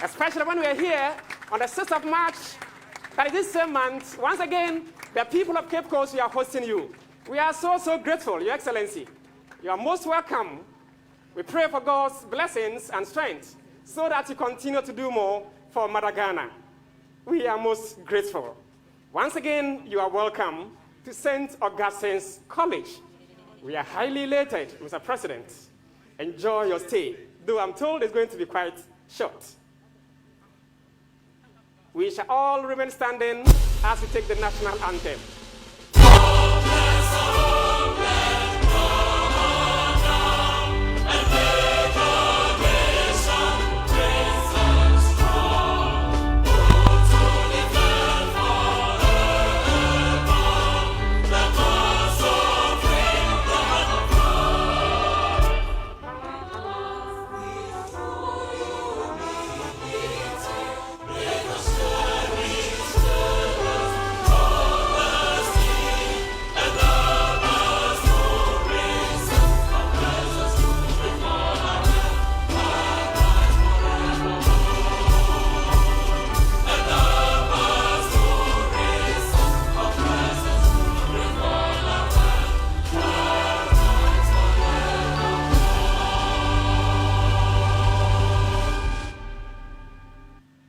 especially when we are here on the 6th of March, that is this same month. Once again, the people of Cape Coast, we are hosting you. We are so, so grateful, Your Excellency. You are most welcome. We pray for God's blessings and strength so that you continue to do more for Mother Ghana. We are most grateful. Once again, you are welcome to St. Augustine's College. We are highly elated, Mr. President. Enjoy your stay, though I'm told it's going to be quite short. We shall all remain standing as we take the national anthem.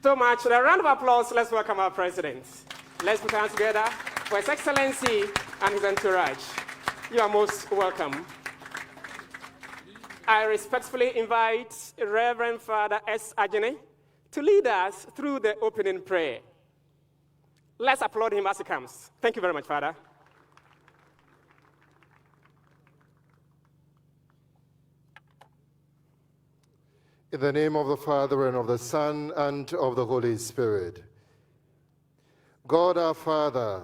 So much. With a round of applause, let's welcome our president. Let's put our hands together for His Excellency and his entourage. You are most welcome. I respectfully invite Reverend Father S. Ajene to lead us through the opening prayer. Let's applaud him as he comes. Thank you very much, Father. In the name of the Father, and of the Son, and of the Holy Spirit. God our Father,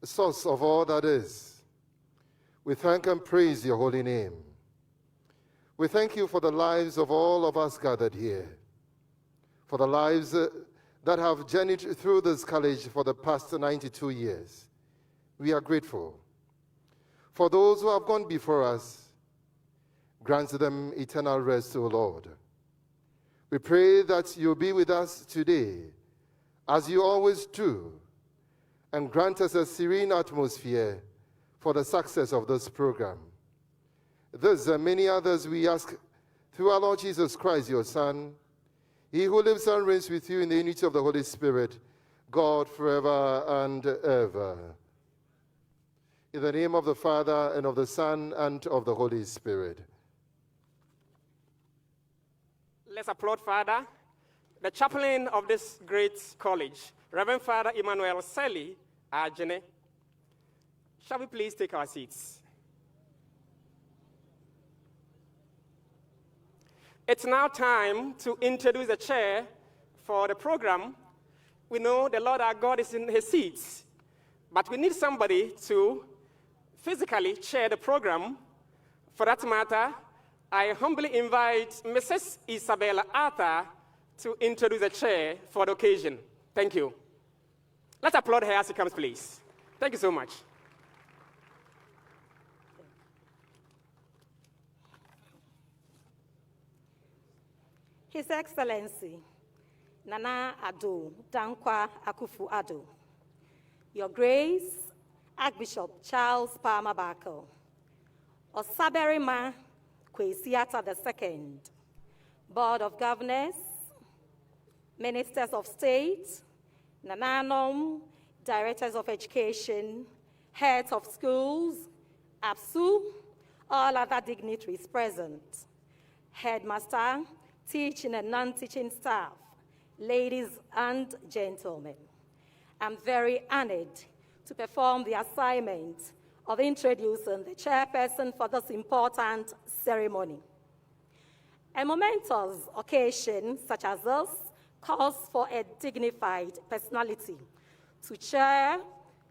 the source of all that is, we thank and praise your holy name. We thank you for the lives of all of us gathered here, for the lives that have journeyed through this college for the past 92 years. We are grateful. For those who have gone before us, grant them eternal rest, O Lord. We pray that you'll be with us today, as you always do, and grant us a serene atmosphere for the success of this program. This and many others we ask through our Lord Jesus Christ, your Son, he who lives and reigns with you in the unity of the Holy Spirit, God forever and ever. In the name of the Father, and of the Son, and of the Holy Spirit. Let's applaud Father, the chaplain of this great college, Reverend Father Emmanuel Seli Ajene. Shall we please take our seats? It's now time to introduce the chair for the program. We know the Lord our God is in his seats, but we need somebody to physically chair the program. For that matter, I humbly invite Mrs. Isabella Arthur to introduce the chair for the occasion. Thank you. Let's applaud her as she comes, please. Thank you so much. His Excellency, Nana Addo Dankwa Akufo-Addo, Your Grace, Archbishop Charles Palmer Barkel, Osaberima Kwesi Atta II, Board of Governors, Ministers of State, Nananom, Directors of Education, Heads of Schools, APSU, all other dignitaries present, Headmaster, teaching and non-teaching staff, ladies and gentlemen. I'm very honored to perform the assignment of introducing the chairperson for this important ceremony. A momentous occasion such as this calls for a dignified personality to chair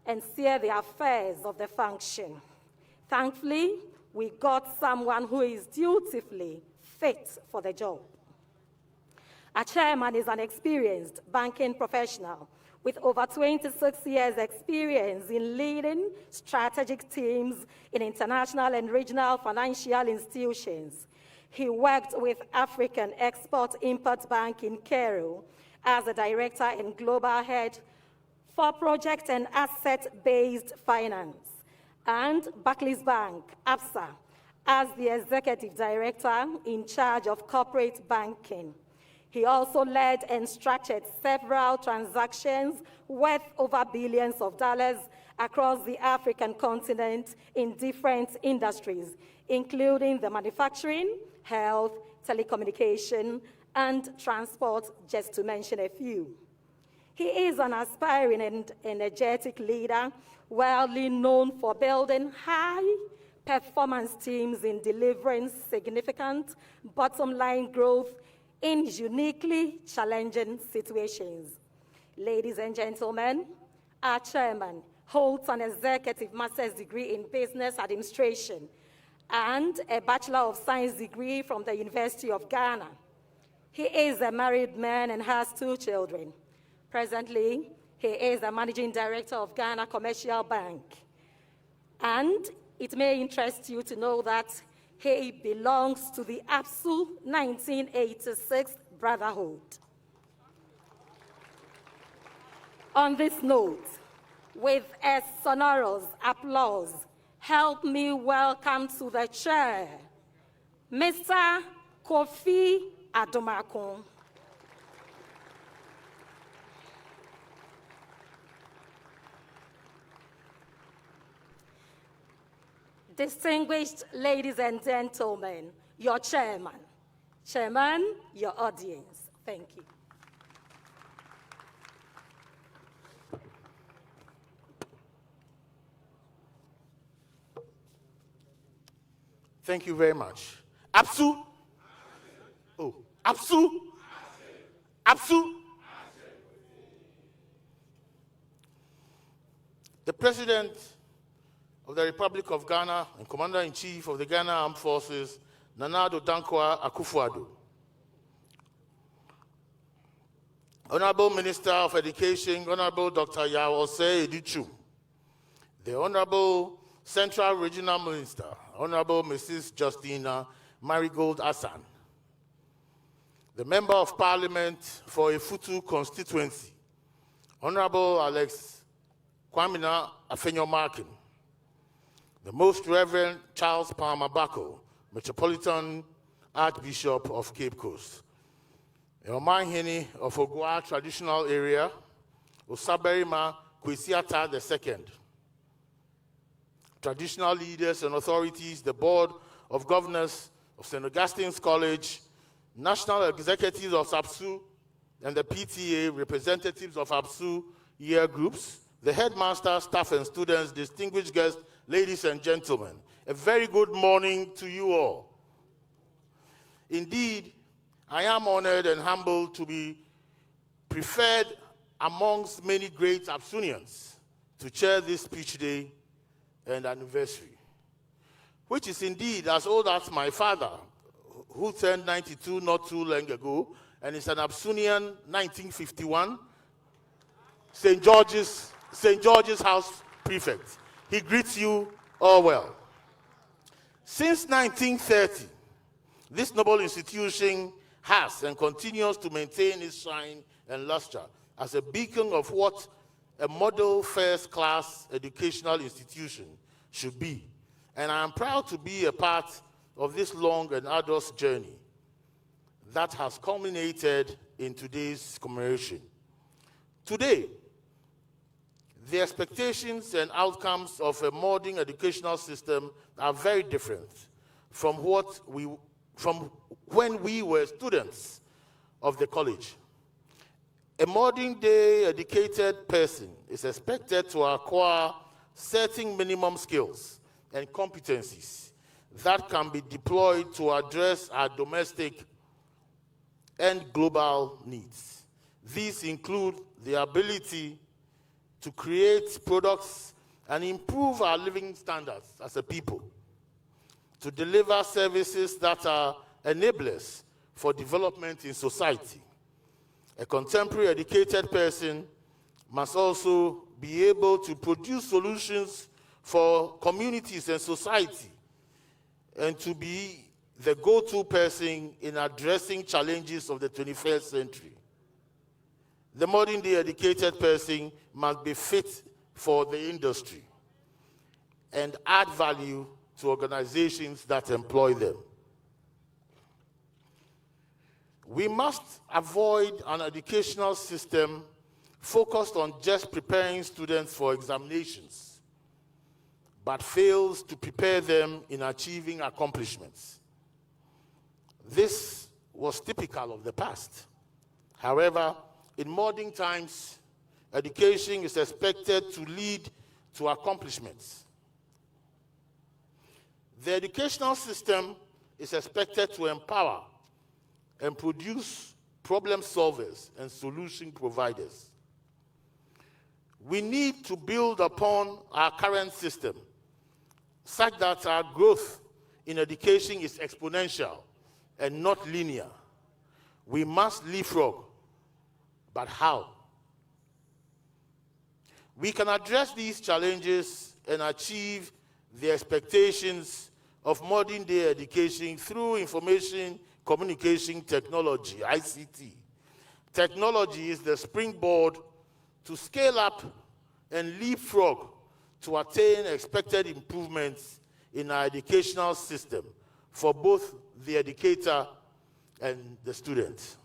and steer the affairs of the function. Thankfully, we got someone who is dutifully fit for the job. Our chairman is an experienced banking professional with over 26 years' experience in leading strategic teams in international and regional financial institutions. He worked with African Export-Import Bank in Cairo as a director and global head for project and asset-based finance, and Barclays Bank, ABSA, as the executive director in charge of corporate banking. He also led and structured several transactions worth over billions of dollars across the African continent in different industries, including the manufacturing, health, telecommunication, and transport, just to mention a few. He is an aspiring and energetic leader, widely known for building high-performance teams in delivering significant bottom-line growth in uniquely challenging situations. Ladies and gentlemen, our chairman holds an executive master's degree in business administration and a Bachelor of Science degree from the University of Ghana. He is a married man and has 2 children. Presently, he is the managing director of Ghana Commercial Bank. And it may interest you to know that he belongs to the ABSU 1986 Brotherhood. On this note, with a sonorous applause, help me welcome to the chair, Mr. Kofi Adomakun. Distinguished ladies and gentlemen, your chairman. Chairman, your audience. Thank you. Thank you very much. ABSU? Oh, ABSU? ABSU? The President of the Republic of Ghana and Commander-in-Chief of the Ghana Armed Forces, Nana Addo Dankwa Akufo-Addo. Honorable Minister of Education, Honorable Dr. Yaw Osei Edichum. The Honorable Central Regional Minister, Honorable Mrs. Justina Marigold Hassan. The Member of Parliament for Ifutu Constituency, Honorable Alex Kwamina Afenyo-Markin. The Most Reverend Charles Palmer Bako, Metropolitan Archbishop of Cape Coast. The Omanhene of Ogua Traditional Area, Osaberima Kwesiata II. Traditional leaders and authorities, the Board of Governors of St. Augustine's College, national executives of ABSU and the PTA, representatives of ABSU year groups, the headmaster, staff and students, distinguished guests, ladies and gentlemen, a very good morning to you all. Indeed, I am honored and humbled to be preferred amongst many great ABSUnians to chair this speech day and anniversary, which is indeed as old as my father, who turned 92 not too long ago, and is an ABSUnian 1951, St. George's House Prefect. He greets you all well. Since 1930, this noble institution has and continues to maintain its shine and luster as a beacon of what a model first-class educational institution should be. And I am proud to be a part of this long and arduous journey that has culminated in today's commemoration. Today, the expectations and outcomes of a modern educational system are very different from when we were students of the college. A modern-day educated person is expected to acquire certain minimum skills and competencies that can be deployed to address our domestic and global needs. These include the ability to create products and improve our living standards as a people, to deliver services that are enablers for development in society. A contemporary educated person must also be able to produce solutions for communities and society, and to be the go-to person in addressing challenges of the 21st century. The modern-day educated person must be fit for the industry and add value to organizations that employ them. We must avoid an educational system focused on just preparing students for examinations, but fails to prepare them in achieving accomplishments. This was typical of the past. However, in modern times, education is expected to lead to accomplishments. The educational system is expected to empower and produce problem solvers and solution providers. We need to build upon our current system such that our growth in education is exponential and not linear. We must leapfrog, but how? We can address these challenges and achieve the expectations of modern-day education through information communication technology, ICT. Technology is the springboard to scale up and leapfrog to attain expected improvements in our educational system for both the educator and the student.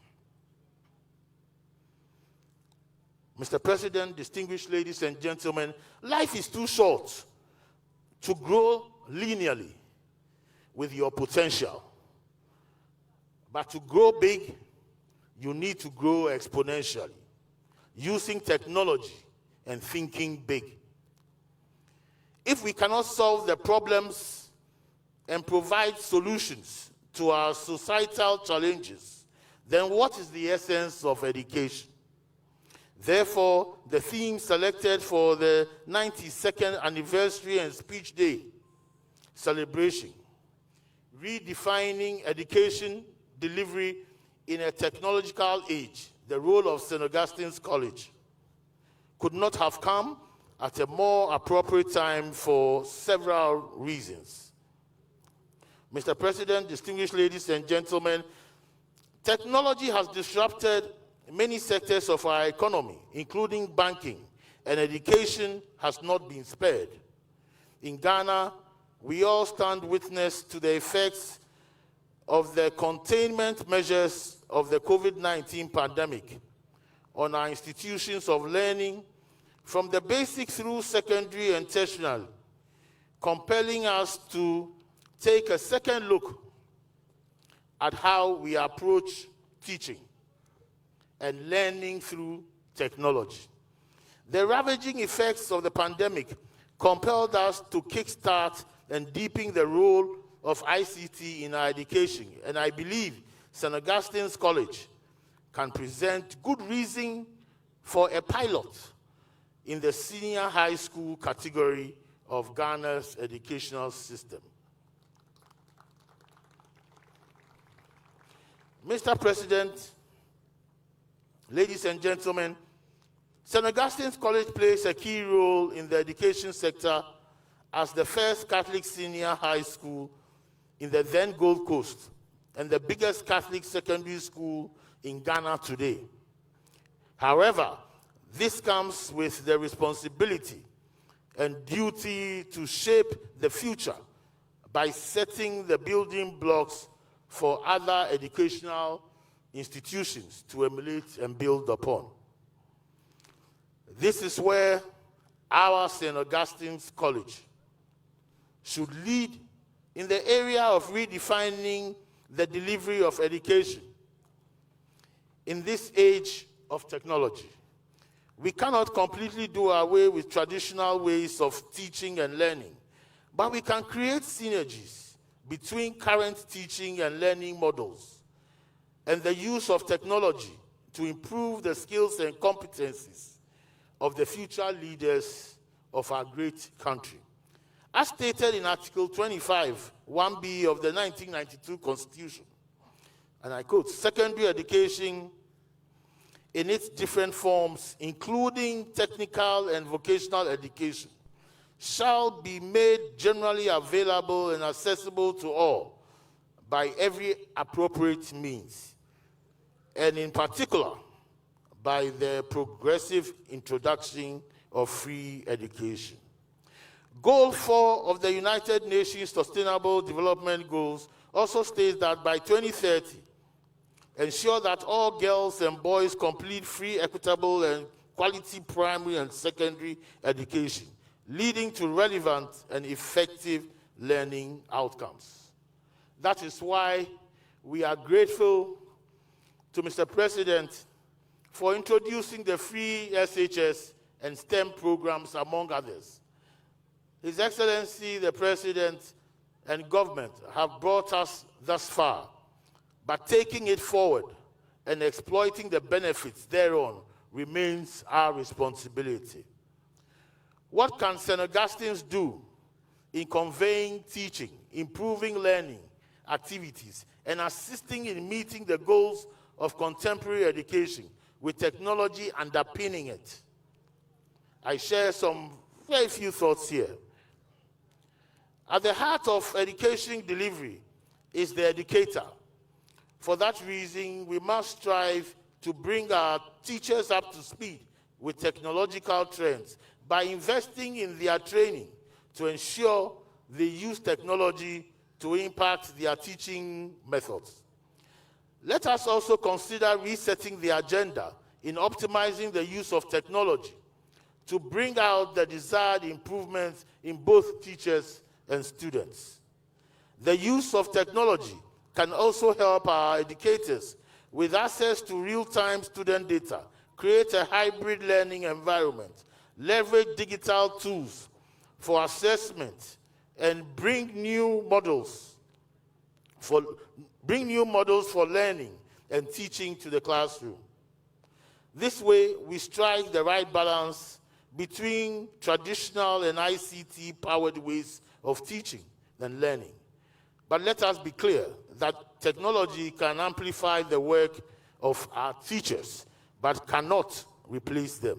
Mr. President, distinguished ladies and gentlemen, life is too short to grow linearly with your potential. But to grow big, you need to grow exponentially, using technology and thinking big. If we cannot solve the problems and provide solutions to our societal challenges, then what is the essence of education? Therefore, the theme selected for the 92nd anniversary and speech day celebration, redefining education delivery in a technological age, the role of St. Augustine's College, could not have come at a more appropriate time for several reasons. Mr. President, distinguished ladies and gentlemen, technology has disrupted many sectors of our economy, including banking, and education has not been spared. In Ghana, we all stand witness to the effects of the containment measures of the COVID-19 pandemic on our institutions of learning from the basic through secondary and tertiary, compelling us to take a second look at how we approach teaching and learning through technology. The ravaging effects of the pandemic compelled us to kickstart and deepen the role of ICT in our education, and I believe St. Augustine's College can present good reason for a pilot in the senior high school category of Ghana's educational system. Mr. President, ladies and gentlemen, St. Augustine's College plays a key role in the education sector as the first Catholic senior high school in the then Gold Coast and the biggest Catholic secondary school in Ghana today. However, this comes with the responsibility and duty to shape the future by setting the building blocks for other educational institutions to emulate and build upon. This is where our St. Augustine's College should lead in the area of redefining the delivery of education. In this age of technology, we cannot completely do away with traditional ways of teaching and learning, but we can create synergies between current teaching and learning models and the use of technology to improve the skills and competencies of the future leaders of our great country. As stated in Article 25, 1B of the 1992 Constitution, and I quote, secondary education in its different forms, including technical and vocational education, shall be made generally available and accessible to all by every appropriate means, and in particular, by the progressive introduction of free education. Goal 4 of the United Nations Sustainable Development Goals also states that by 2030, ensure that all girls and boys complete free, equitable, and quality primary and secondary education, leading to relevant and effective learning outcomes. That is why we are grateful to Mr. President for introducing the free SHS and STEM programs, among others. His Excellency, the President and government have brought us thus far, but taking it forward and exploiting the benefits thereon remains our responsibility. What can St. Augustine's do in conveying teaching, improving learning activities, and assisting in meeting the goals of contemporary education with technology underpinning it? I share some very few thoughts here. At the heart of education delivery is the educator. For that reason, we must strive to bring our teachers up to speed with technological trends by investing in their training to ensure they use technology to impact their teaching methods. Let us also consider resetting the agenda in optimizing the use of technology to bring out the desired improvements in both teachers and students. The use of technology can also help our educators with access to real-time student data, create a hybrid learning environment, leverage digital tools for assessment, and bring new models for learning and teaching to the classroom. This way, we strike the right balance between traditional and ICT-powered ways of teaching and learning. But let us be clear that technology can amplify the work of our teachers, but cannot replace them.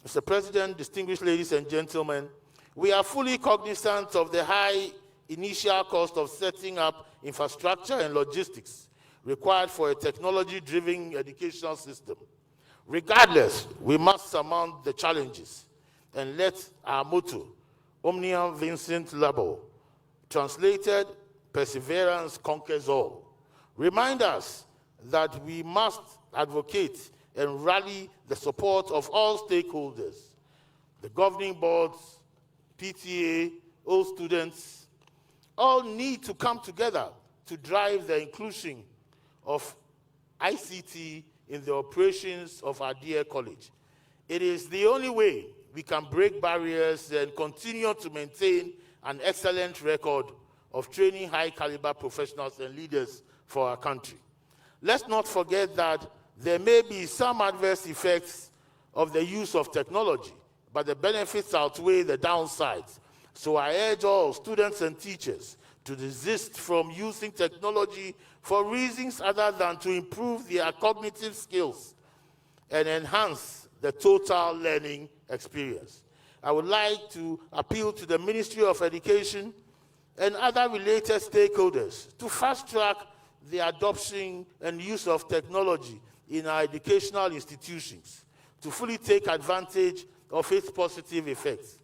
Mr. President, distinguished ladies and gentlemen, we are fully cognizant of the high initial cost of setting up infrastructure and logistics required for a technology-driven educational system. Regardless, we must surmount the challenges and let our motto, Omnia Vincit Labor, translated, perseverance conquers all, remind us that we must advocate and rally the support of all stakeholders, the governing boards, PTA, all students, all need to come together to drive the inclusion of ICT in the operations of our dear college. It is the only way we can break barriers and continue to maintain an excellent record of training high-caliber professionals and leaders for our country. Let's not forget that there may be some adverse effects of the use of technology, but the benefits outweigh the downsides. So I urge all students and teachers to desist from using technology for reasons other than to improve their cognitive skills and enhance the total learning experience. I would like to appeal to the Ministry of Education and other related stakeholders to fast-track the adoption and use of technology in our educational institutions to fully take advantage of its positive effects.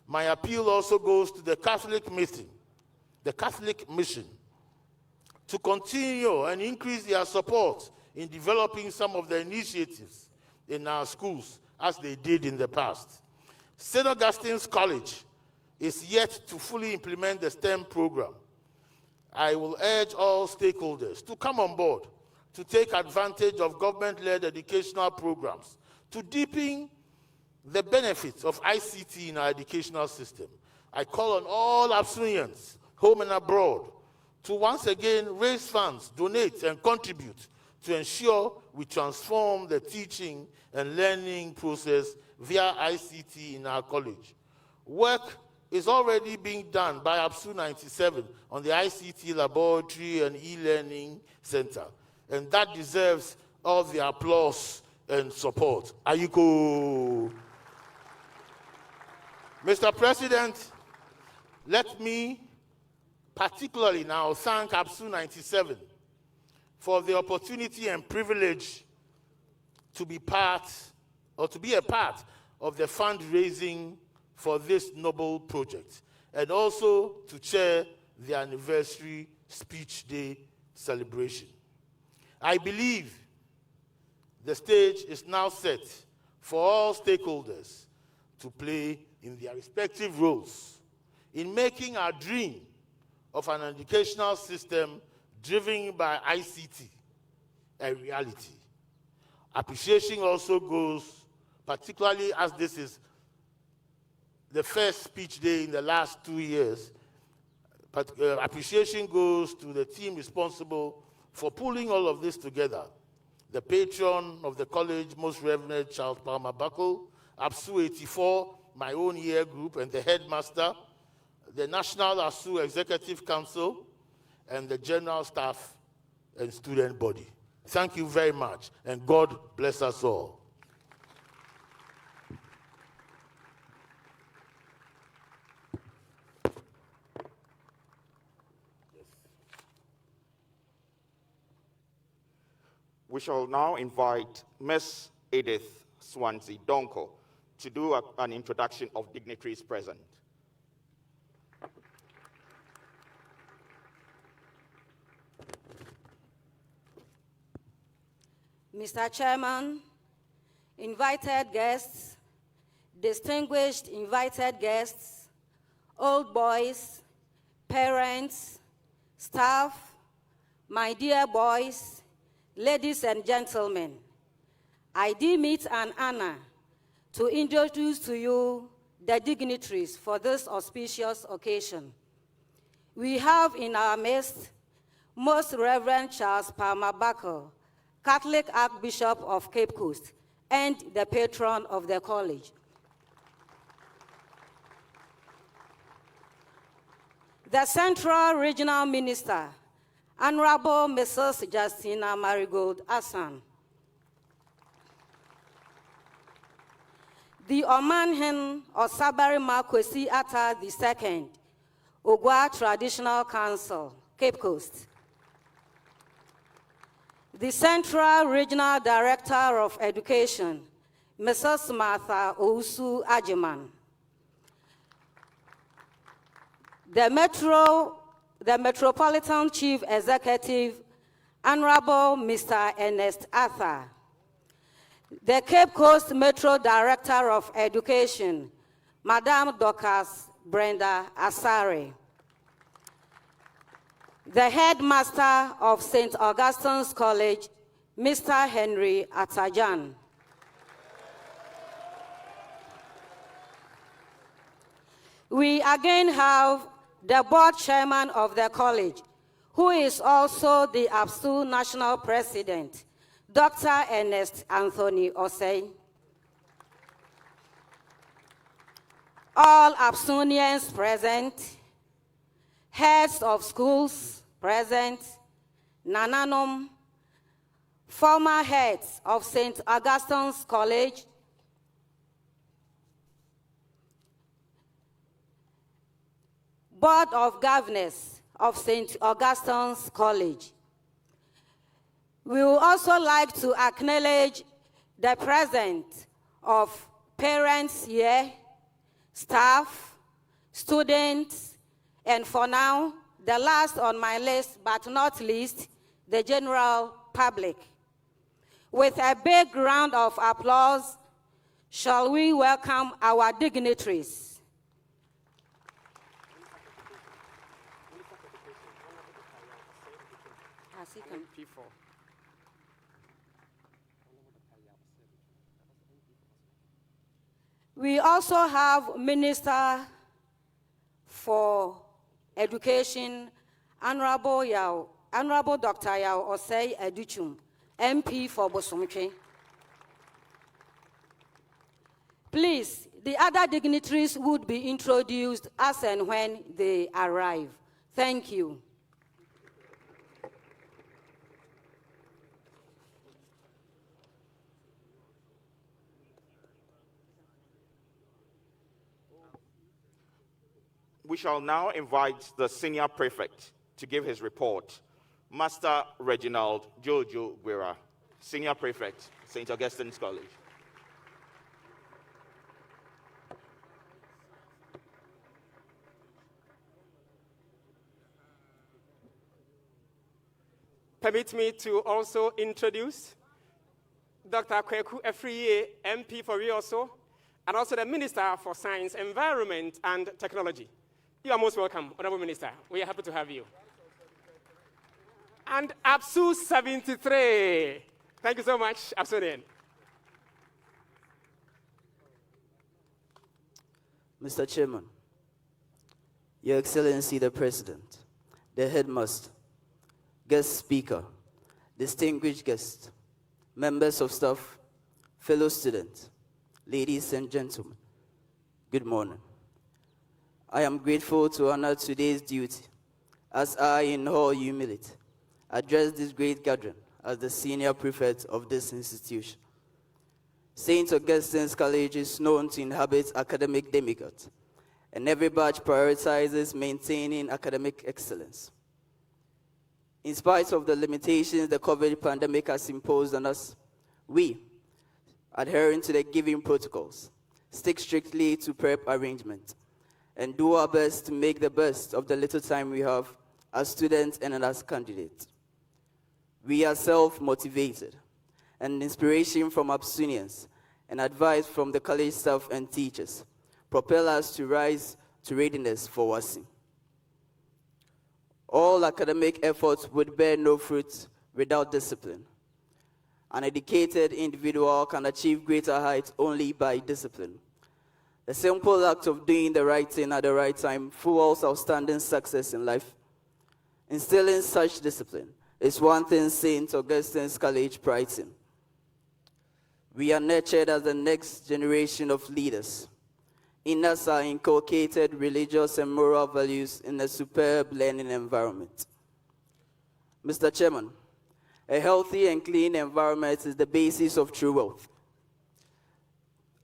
My appeal also goes to the Catholic Mission to continue and increase their support in developing some of the initiatives in our schools as they did in the past. St. Augustine's College is yet to fully implement the STEM program. I will urge all stakeholders to come on board to take advantage of government-led educational programs to deepen the benefits of ICT in our educational system. I call on all ABSUnians, home and abroad, to once again raise funds, donate, and contribute to ensure we transform the teaching and learning process via ICT in our college. Work is already being done by ABSU 97 on the ICT laboratory and e-learning center, and that deserves all the applause and support. Ayuko. Mr. President, let me particularly now thank APSU 97 for the opportunity and privilege to be a part of the fundraising for this noble project, and also to chair the anniversary speech day celebration. I believe the stage is now set for all stakeholders to play in their respective roles in making our dream of an educational system driven by ICT a reality. Appreciation also goes, particularly as this is the first speech day in the last 2 years, but appreciation goes to the team responsible for pulling all of this together. The patron of the college, Most Reverend Charles Palmer Buckle, APSU 84, my own year group, and the headmaster, the National ASU Executive Council, and the general staff and student body. Thank you very much, and God bless us all. We shall now invite Ms. Edith Swansea Donko to do an introduction of dignitaries present. Mr. Chairman, invited guests, distinguished invited guests, old boys, parents, staff, my dear boys, ladies and gentlemen, I deem it an honor to introduce to you the dignitaries for this auspicious occasion. We have in our midst Most Reverend Charles Palmer Buckle, Catholic Archbishop of Cape Coast, and the patron of the college. The Central Regional Minister, Honorable Mrs. Justina Marigold Asan. The Omanhen Osabari Makwesi Ata II, Ogwa Traditional Council, Cape Coast. The Central Regional Director of Education, Mrs. Martha Ousu Ajiman. The Metropolitan Chief Executive, Honorable Mr. Ernest Arthur. The Cape Coast Metro Director of Education, Madam Dorcas Brenda Asare. The Headmaster of St. Augustine's College, Mr. Henry Atajan. We again have the board chairman of the college, who is also the APSU National President, Dr. Ernest Anthony Osei. All APSUnians present, heads of schools present, Nananom, former heads of St. Augustine's College, Board of Governors of St. Augustine's College. We would also like to acknowledge the presence of parents here, staff, students, and for now, the last on my list, but not least, the general public. With a big round of applause, shall we welcome our dignitaries. We also have Minister for Education, Honorable Dr. Yao Osei Educhum, MP for Bosomtwe. Please, the other dignitaries would be introduced as and when they arrive. Thank you. We We shall now invite the senior prefect to give his report, Master Reginald Jojo Guerra, senior prefect, St. Augustine's College. Permit me to also introduce Dr. Kweku Efriye, MP for Rioso, and also the Minister for Science, Environment, and Technology. You are most welcome, Honorable Minister. We are happy to have you. And APSU 73. Thank you so much, APSUnian. Mr. Chairman, Your Excellency the President, the Headmaster, guest speaker, distinguished guests, members of staff, fellow students, ladies and gentlemen, good morning. I am grateful to honor today's duty as I, in all humility, address this great gathering as the senior prefect of this institution. St. Augustine's College is known to inhabit academic demigods, and every batch prioritizes maintaining academic excellence. In spite of the limitations the COVID pandemic has imposed on us, we, adhering to the given protocols, stick strictly to prep arrangement, and do our best to make the best of the little time we have as students and as candidates. We are self-motivated, and inspiration from APSUnians and advice from the college staff and teachers propel us to rise to readiness for WASSCE. All academic efforts would bear no fruit without discipline. An educated individual can achieve greater heights only by discipline. The simple act of doing the right thing at the right time fuels outstanding success in life. Instilling such discipline is one thing St. Augustine's College prides in. We are nurtured as the next generation of leaders. In us are inculcated religious and moral values in a superb learning environment. Mr. Chairman, a healthy and clean environment is the basis of true wealth.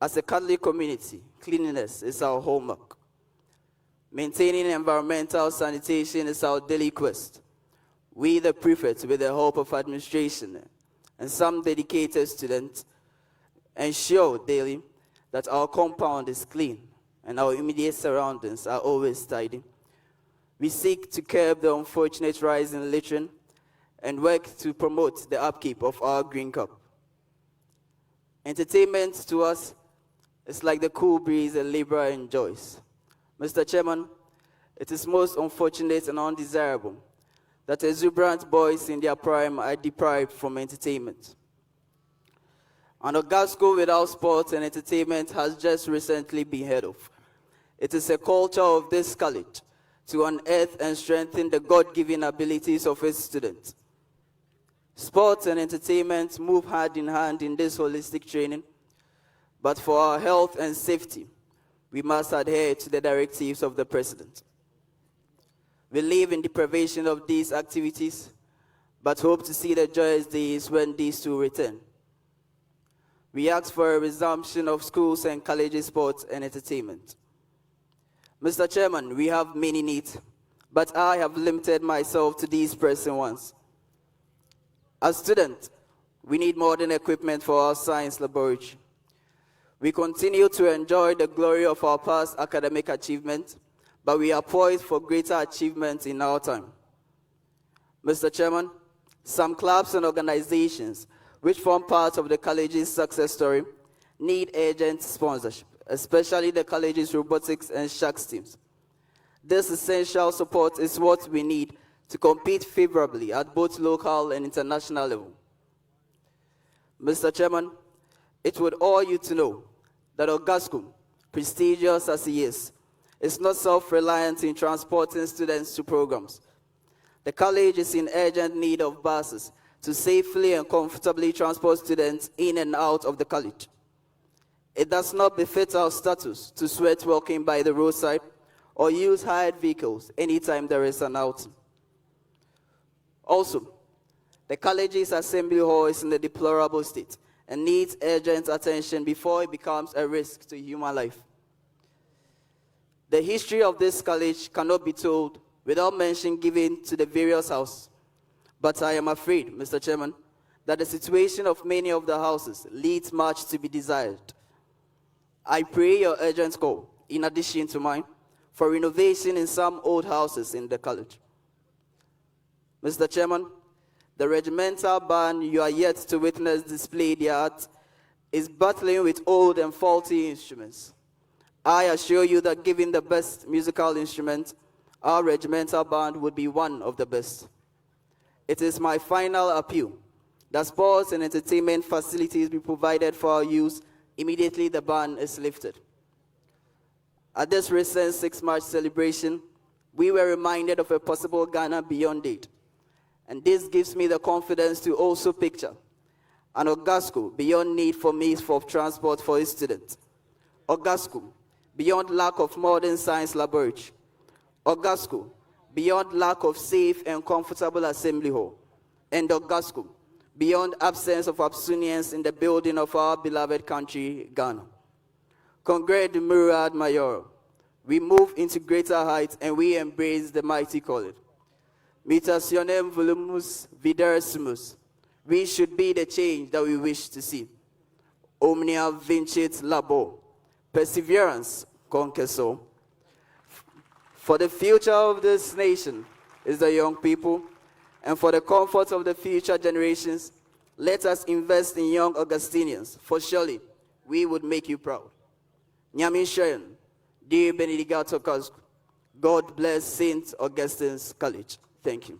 As a Catholic community, cleanliness is our hallmark. Maintaining environmental sanitation is our daily quest. We, the prefects, with the help of administration and some dedicated students, ensure daily that our compound is clean and our immediate surroundings are always tidy. We seek to curb the unfortunate rise in littering and work to promote the upkeep of our green cup. Entertainment to us is like the cool breeze a laborer enjoys. Mr. Chairman, it is most unfortunate and undesirable that exuberant boys in their prime are deprived from entertainment. An August school without sports and entertainment has just recently been heard of. It is a culture of this college to unearth and strengthen the God-given abilities of its students. Sports and entertainment move hand in hand in this holistic training, but for our health and safety, we must adhere to the directives of the President. We live in deprivation of these activities, but hope to see the joyous days when these two return. We ask for a resumption of schools and colleges, sports and entertainment. Mr. Chairman, we have many needs, but I have limited myself to these pressing ones. As students, we need modern equipment for our science laboratory. We continue to enjoy the glory of our past academic achievements, but we are poised for greater achievements in our time. Mr. Chairman, some clubs and organizations which form part of the college's success story need urgent sponsorship, especially the college's robotics and sharks teams. This essential support is what we need to compete favorably at both local and international level. Mr. Chairman, it would awe you to know that Auguscum, prestigious as he is not self-reliant in transporting students to programs. The college is in urgent need of buses to safely and comfortably transport students in and out of the college. It does not befit our status to sweat walking by the roadside or use hired vehicles anytime there is an outing. Also, the college's assembly hall is in a deplorable state and needs urgent attention before it becomes a risk to human life. The history of this college cannot be told without mention given to the various houses. But I am afraid, Mr. Chairman, that the situation of many of the houses leaves much to be desired. I pray your urgent call, in addition to mine, for renovation in some old houses in the college. Mr. Chairman, the regimental band you are yet to witness display their art is battling with old and faulty instruments. I assure you that given the best musical instrument, our regimental band would be one of the best. It is my final appeal that sports and entertainment facilities be provided for our use immediately the ban is lifted. At this recent 6 March celebration, we were reminded of a possible Ghana beyond date. And this gives me the confidence to also picture an Ogasco beyond need for means of transport for its students. Ogasco beyond lack of modern science laboratory. Ogasco beyond lack of safe and comfortable assembly hall. And Ogasco beyond absence of Absunians in the building of our beloved country, Ghana. Congred Murad Mayor, we move into greater heights and we embrace the mighty calling. Mutationem volumus vidersimus. We should be the change that we wish to see. Omnia vincit labor. Perseverance conqueso. For the future of this nation is the young people, and for the comfort of the future generations, let us invest in young Augustinians, for surely we would make you proud. Nyamin Shayan, dear Benedigato Kazku, God bless St. Augustine's College. Thank you.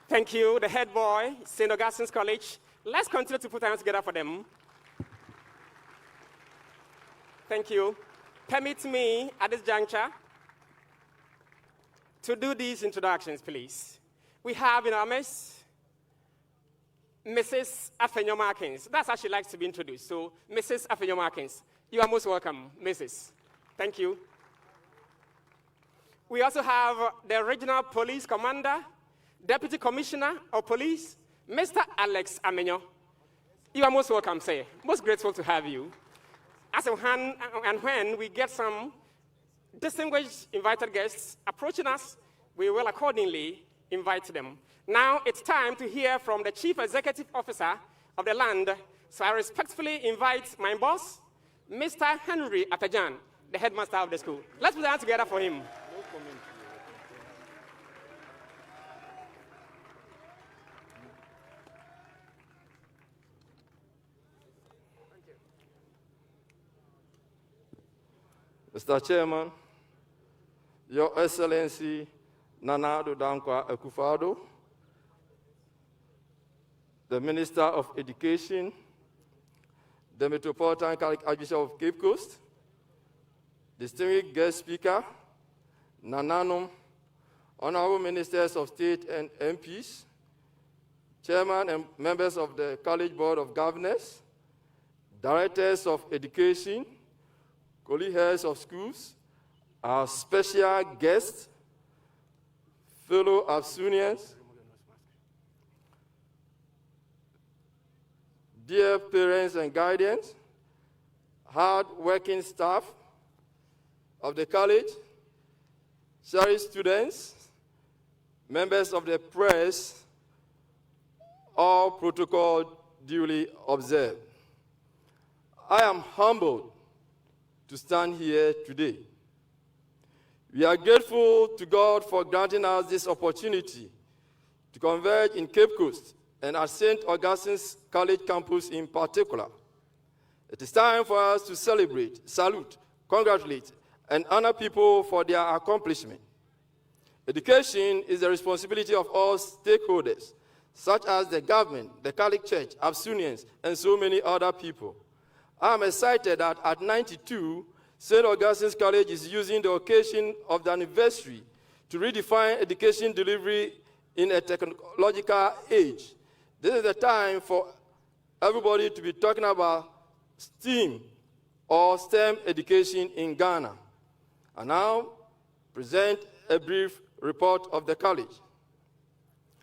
Thank you, the head boy, St. Augustine's College. Let's continue to put our hands together for them. Thank you. Permit me at this juncture to do these introductions, please. We have in our midst Mrs. Afenyo Markins. That's how she likes to be introduced. So, Mrs. Afenyo Markins, you are most welcome, Mrs. Thank you. We also have the Regional Police Commander, Deputy Commissioner of Police, Mr. Alex Amenyo. You are most welcome, sir. Most grateful to have you. As and when we get some distinguished invited guests approaching us, we will accordingly invite them. Now it's time to hear from the Chief Executive Officer of the land, so I respectfully invite my boss, Mr. Henry Atajan, the headmaster of the school. Let's put our hands together for him. Mr. Chairman, Your Excellency Nana Addo Dankwa Akufo-Addo, the Minister of Education, the Metropolitan Catholic Archbishop of Cape Coast, distinguished guest speaker, Nananum, honorable ministers of state and MPs, chairman and members of the College Board of Governors, directors of education, colleague heads of schools, our special guests, fellow Absunians, dear parents and guardians, hard-working staff of the college, cherished students, members of the press, all protocol duly observed. I am humbled to stand here today. We are grateful to God for granting us this opportunity to converge in Cape Coast and at St. Augustine's College campus in particular. It is time for us to celebrate, salute, congratulate, and honor people for their accomplishment. Education is the responsibility of all stakeholders, such as the government, the Catholic Church, Absunians, and so many other people. I am excited that at 92, St. Augustine's College is using the occasion of the anniversary to redefine education delivery in a technological age. This is the time for everybody to be talking about STEAM or STEM education in Ghana. I now present a brief report of the college.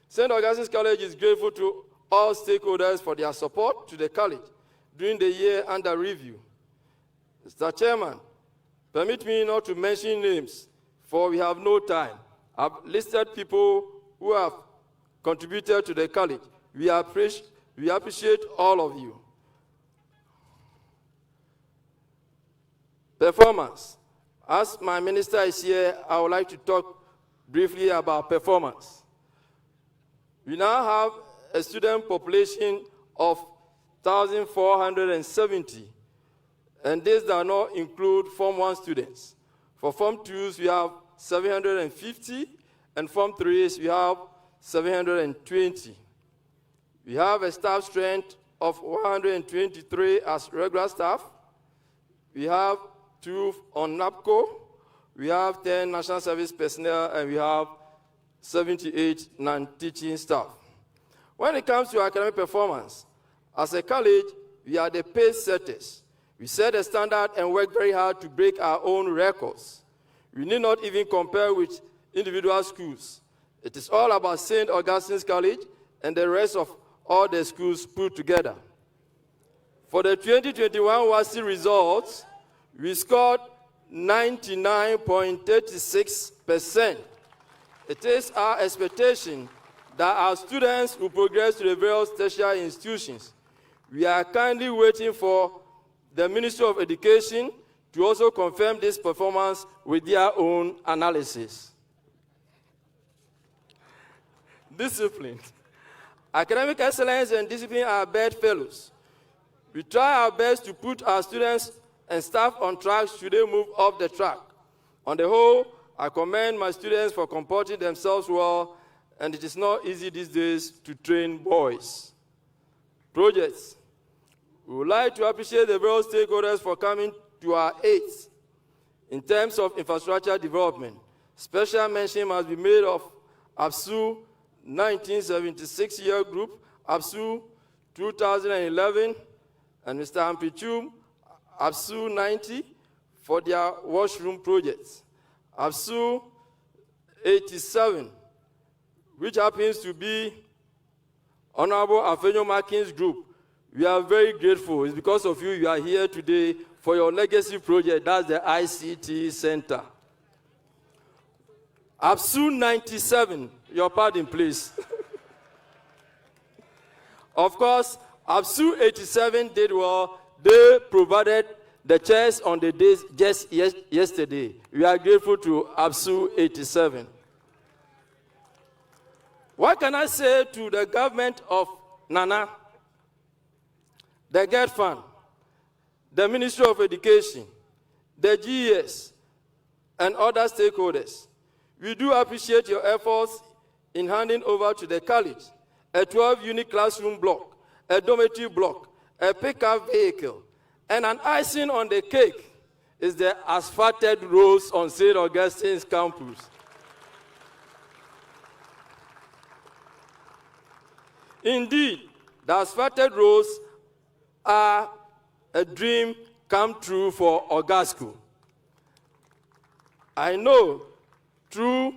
St. Augustine's College is grateful to all stakeholders for their support to the college during the year under review. Mr. Chairman, permit me not to mention names, for we have no time. I've listed people who have contributed to the college. We appreciate all of you. Performance. As my minister is here, I would like to talk briefly about performance. We now have a student population of 1,470, and this does not include Form 1 students. For Form 2s, we have 750, and Form 3s, we have 720. We have a staff strength of 123 as regular staff. We have 2 on NAPCO. We have 10 national service personnel, and we have 78 non-teaching staff. When it comes to academic performance, as a college, we are the pace setters. We set a standard and work very hard to break our own records. We need not even compare with individual schools. It is all about St. Augustine's College and the rest of all the schools put together. For the 2021 WASSCE results, we scored 99.36%. It is our expectation that our students will progress to the various tertiary institutions. We are kindly waiting for the Ministry of Education to also confirm this performance with their own analysis. Discipline. Academic excellence and discipline are bedfellows. We try our best to put our students and staff on track should they move off the track. On the whole, I commend my students for comporting themselves well, and it is not easy these days to train boys. Projects. We would like to appreciate the various stakeholders for coming to our aid in terms of infrastructure development. Special mention must be made of ABSU 1976 year group, ABSU 2011, and Mr. Ampichum, ABSU 90 for their washroom projects. ABSU 87, which happens to be Honorable Afenyo Markins Group. We are very grateful. It's because of you are here today for your legacy project. That's the ICT Center. ABSU 97, your pardon, please. Of course, ABSU 87 did well. They provided the chairs on the days just yesterday. We are grateful to ABSU 87. What can I say to the government of Nana, the GET Fund, the Ministry of Education, the GES, and other stakeholders? We do appreciate your efforts in handing over to the college a 12-unit classroom block, a dormitory block, a pickup vehicle, and an icing on the cake is the asphalted roads on St. Augustine's campus. Indeed, the asphalted roads are a dream come true for Augasco. I know through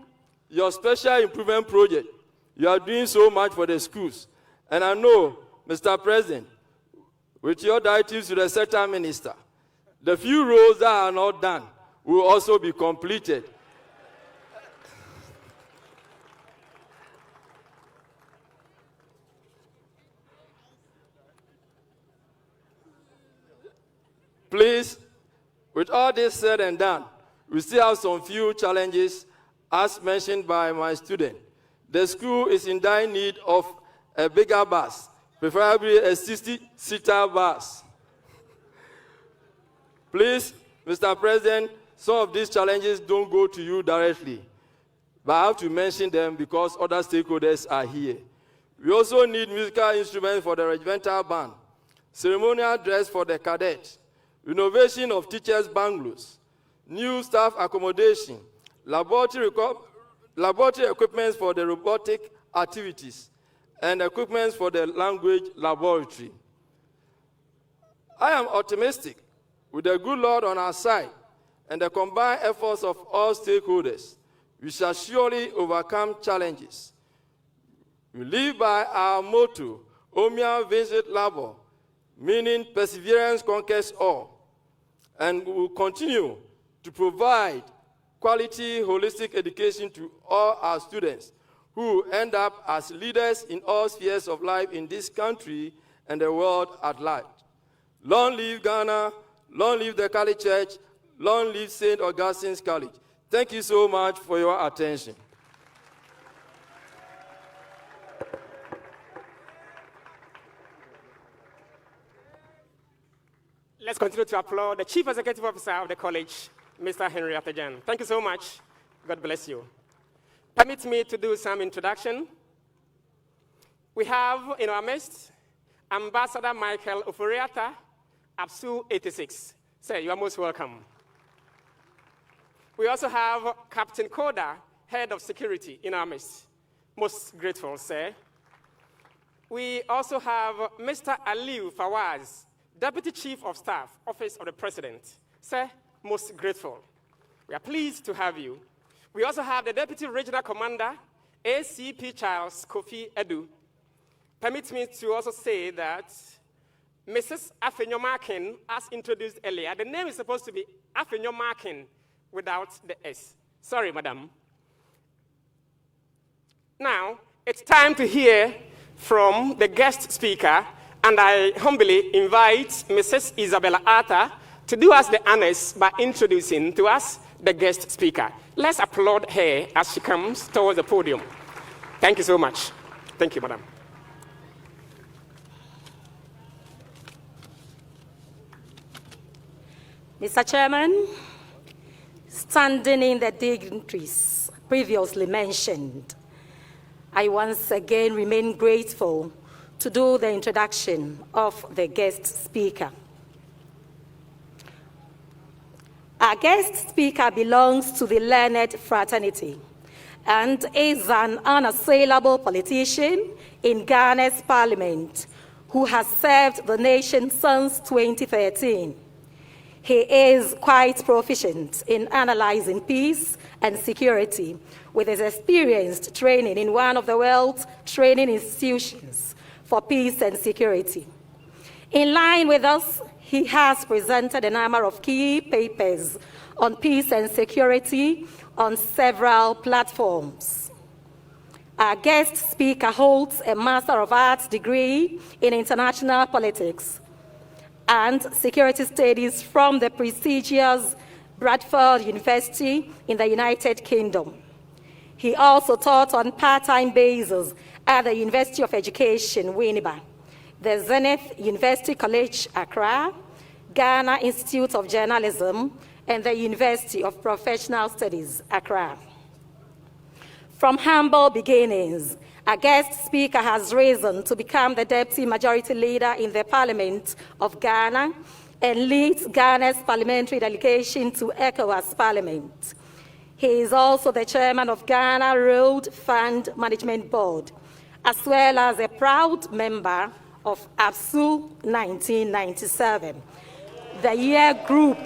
your special improvement project, you are doing so much for the schools. And I know, Mr. President, with your directives to the Secretary Minister, the few roads that are not done will also be completed. Please, with all this said and done, we still have some few challenges as mentioned by my student. The school is in dire need of a bigger bus, preferably a 60-seater bus. Please, Mr. President, some of these challenges don't go to you directly, but I have to mention them because other stakeholders are here. We also need musical instruments for the regimental band, ceremonial dress for the cadet, renovation of teachers' bungalows, new staff accommodation, laboratory equipment for the robotic activities, and equipment for the language laboratory. I am optimistic with the good Lord on our side and the combined efforts of all stakeholders, we shall surely overcome challenges. We live by our motto Omnia vincit labor, meaning perseverance conquers all, and we will continue to provide quality holistic education to all our students who end up as leaders in all spheres of life in this country and the world at large. Long live Ghana, long live the Catholic Church, long live St. Augustine's College. Thank you so much for your attention. Let's continue to applaud the Chief Executive Officer of the college, Mr. Henry Atajan. Thank you so much. God bless you. Permit me to do some introduction. We have in our midst Ambassador Michael Ofori-Atta, ABSU 86. Sir, you are most welcome. We also have Captain Koda, Head of Security, in our midst. Most grateful, sir. We also have Mr. Aliu Fawaz, Deputy Chief of Staff, Office of the President. Sir, most grateful. We are pleased to have you. We also have the Deputy Regional Commander, ACP Charles Kofi Edu. Permit me to also say that Mrs. Afenyo-Markin, as introduced earlier, the name is supposed to be Afenyo-Markin without the S. Sorry, madam. Now, it's time to hear from the guest speaker, and I humbly invite Mrs. Isabella Arthur to do us the honors by introducing to us the guest speaker. Let's applaud her as she comes towards the podium. Thank you so much. Thank you, madam. Mr. Chairman, standing in the dignitaries previously mentioned, I once again remain grateful to do the introduction of the guest speaker. Our guest speaker belongs to the learned fraternity and is an unassailable politician in Ghana's parliament who has served the nation since 2013. He is quite proficient in analyzing peace and security with his experienced training in one of the world's training institutions for peace and security. In line with us, he has presented a number of key papers on peace and security on several platforms. Our guest speaker holds a Master of Arts degree in International Politics and Security Studies from the prestigious Bradford University in the United Kingdom. He also taught on part-time basis at the University of Education, Winneba, the Zenith University College, Accra, Ghana Institute of Journalism, and the University of Professional Studies, Accra. From humble beginnings, our guest speaker has risen to become the Deputy Majority Leader in the Parliament of Ghana and leads Ghana's parliamentary delegation to ECOWAS Parliament. He is also the Chairman of Ghana Road Fund Management Board, as well as a proud member of ABSU 1997, the year group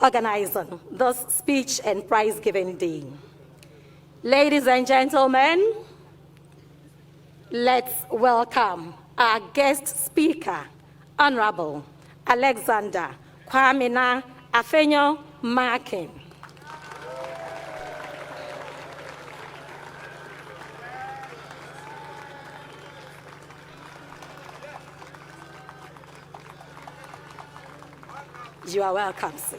organizing this speech and prize-giving day. Ladies and gentlemen, let's welcome our guest speaker, Honorable Alexander Kwamina Afenyo-Markin. You are welcome, sir.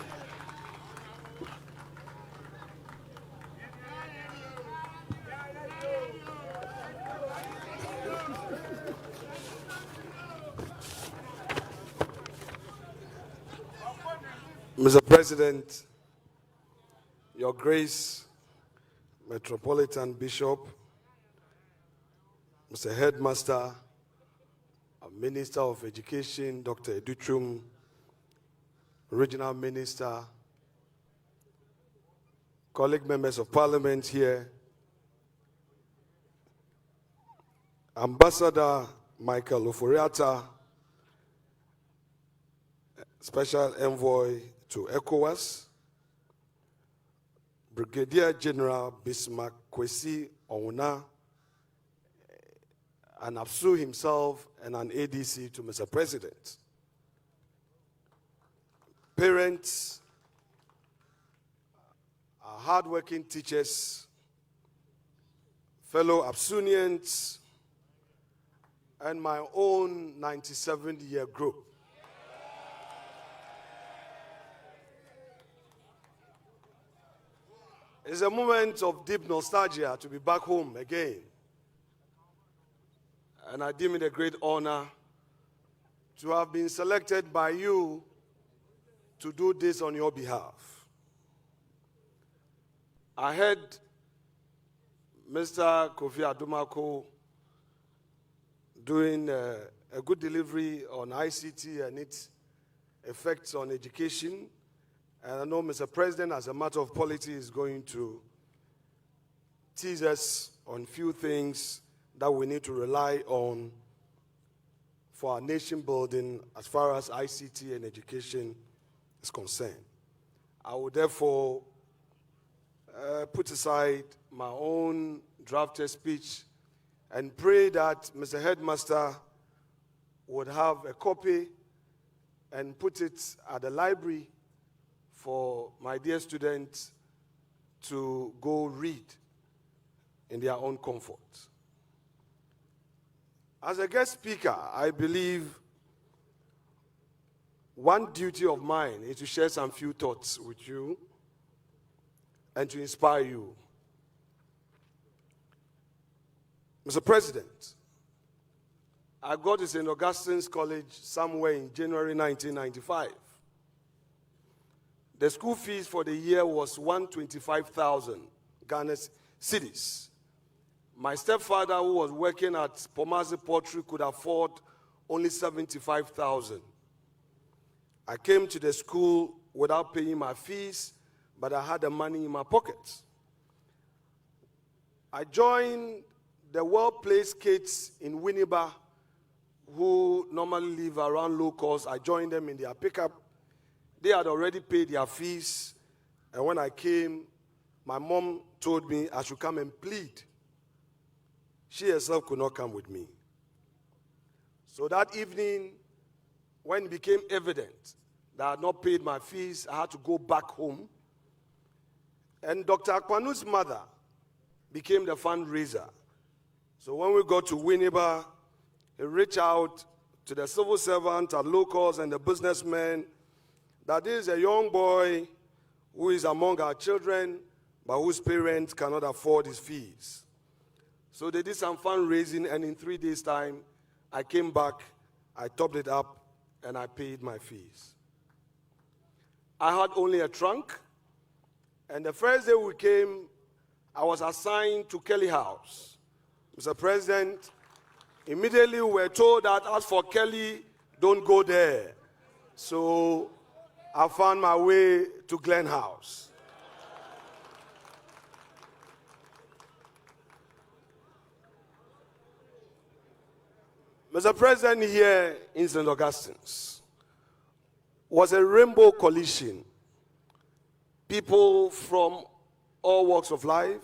Mr. President, Your Grace, Metropolitan Bishop, Mr. Headmaster, Minister of Education, Dr. Educhum, Regional Minister, colleague members of Parliament here, Ambassador Michael Ofori-Atta, Special Envoy to ECOWAS, Brigadier General Bismarck Kwesi Ouna, an APSU himself, and an ADC to Mr. President. Parents, our hardworking teachers, fellow APSUnians, and my own 97-year group. It's a moment of deep nostalgia to be back home again. And I deem it a great honor to have been selected by you to do this on your behalf. I heard Mr. Kofi Adumako doing a good delivery on ICT and its effects on education. And I know Mr. President, as a matter of polity, is going to tease us on few things that we need to rely on for our nation building as far as ICT and education is concerned. I will therefore put aside my own drafted speech and pray that Mr. Headmaster would have a copy and put it at the library for my dear students to go read in their own comfort. As a guest speaker, I believe one duty of mine is to share some few thoughts with you and to inspire you. Mr. President, I got to St. Augustine's College somewhere in January 1995. The school fees for the year was 125,000 Ghana cedis. My stepfather, who was working at Pomazi Pottery, could afford only 75,000. I came to the school without paying my fees, but I had the money in my pocket. I joined the well-placed kids in Winneba who normally live around locals. I joined them in their pickup. They had already paid their fees, and when I came, my mom told me I should come and plead. She herself could not come with me. So that evening, when it became evident that I had not paid my fees, I had to go back home. And Dr. Akpanu's mother became the fundraiser. So when we got to Winneba, he reached out to the civil servant and locals and the businessmen that this is a young boy who is among our children, but whose parents cannot afford his fees. So they did some fundraising, and in 3 days' time, I came back, I topped it up, and I paid my fees. I had only a trunk, and the first day we came, I was assigned to Kelly House. Mr. President, immediately we were told that as for Kelly, don't go there. So I found my way to Glen House. Mr. President, here in St. Augustine's was a rainbow coalition. People from all walks of life,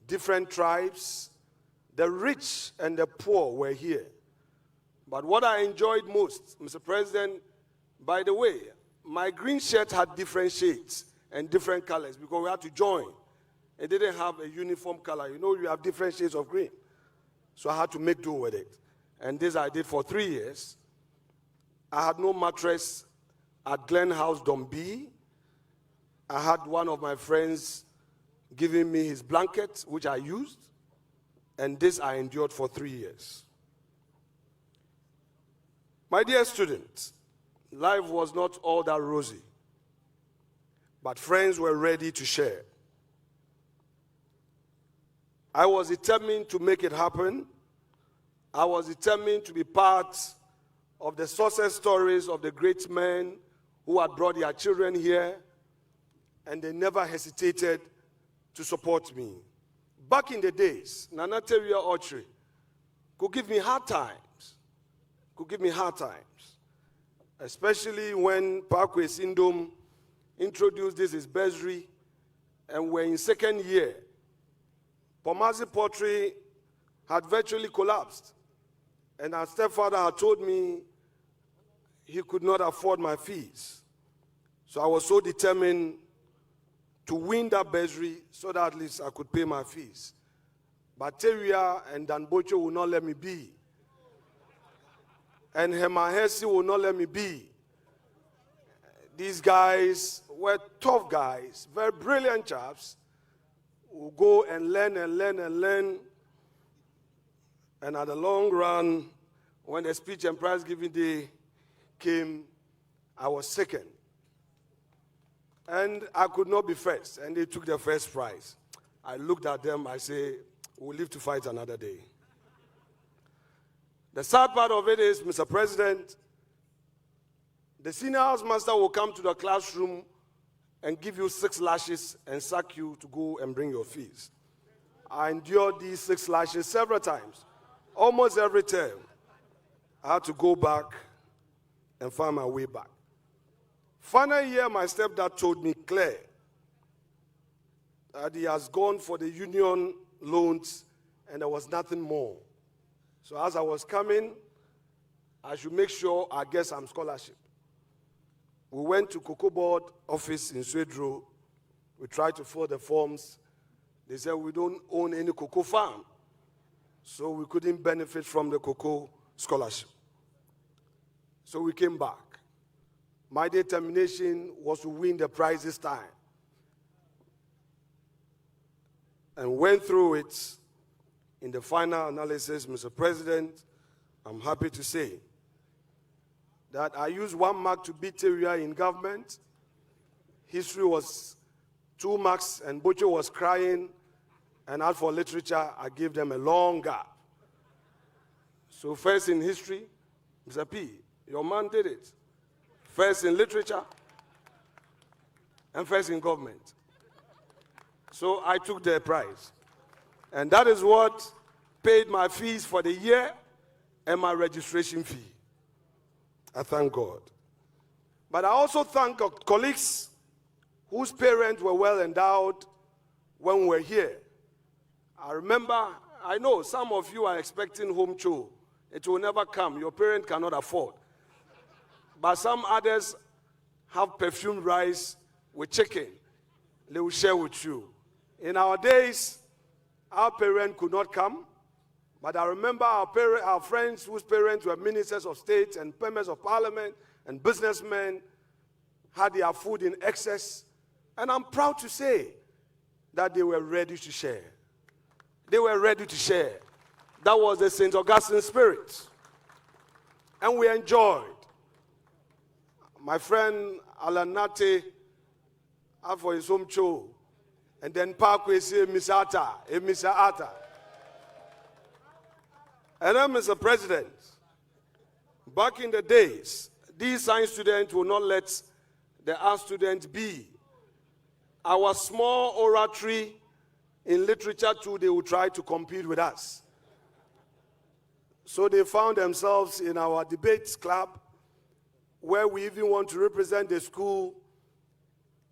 different tribes, the rich and the poor were here. But what I enjoyed most, Mr. President, by the way, my green shirt had different shades and different colors because we had to join. It didn't have a uniform color. You know, you have different shades of green. So I had to make do with it. And this I did for 3 years. I had no mattress at Glen House, Dombi. I had one of my friends giving me his blanket, which I used. And this I endured for 3 years. My dear students, life was not all that rosy, but friends were ready to share. I was determined to make it happen. I was determined to be part of the success stories of the great men who had brought their children here, and they never hesitated to support me. Back in the days, Nana Teria Autry could give me hard times, especially when Parkway Sindom introduced this as bursary, and we're in second year. Pomazi Pottery had virtually collapsed. And our stepfather had told me he could not afford my fees. So I was so determined to win that bursary so that at least I could pay my fees. But Teria and Danbocho will not let me be. And Hemahesi will not let me be. These guys were tough guys, very brilliant chaps, who go and learn and learn and learn. And at the long run, when the speech and prize giving day came, I was second. And I could not be first, and they took the first prize. I looked at them, I say, we'll live to fight another day. The sad part of it is, Mr. President, the senior housemaster will come to the classroom and give you 6 lashes and sack you to go and bring your fees. I endured these 6 lashes several times. Almost every term, I had to go back and find my way back. Final year, my stepdad told me clear that he has gone for the union loans and there was nothing more. So as I was coming, I should make sure I get some scholarship. We went to Cocoa Board office in Swedro. We tried to fill the forms. They said we don't own any cocoa farm, so we couldn't benefit from the cocoa scholarship. So we came back. My determination was to win the prize this time. And went through it. In the final analysis, Mr. President, I'm happy to say that I used 1 mark to beat Teria in government. History was 2 marks, and Bocho was crying. And as for literature, I gave them a long gap. So first in history, Mr. P, your man did it. First in literature, and first in government. So I took the prize. And that is what paid my fees for the year and my registration fee. I thank God. But I also thank colleagues whose parents were well endowed when we were here. I remember, I know some of you are expecting home chore. It will never come. Your parent cannot afford. But some others have perfumed rice with chicken. They will share with you. In our days, our parents could not come. But I remember our friends whose parents were ministers of state and members of parliament and businessmen had their food in excess. And I'm proud to say that they were ready to share. They were ready to share. That was the St. Augustine spirit. And we enjoyed. My friend Alan Nate had for his home show. And then Parkway said, Mr. Ata. And then, Mr. President, back in the days, these science students will not let the art students be. Our small oratory in literature too, they will try to compete with us. So they found themselves in our debates club, where we even want to represent the school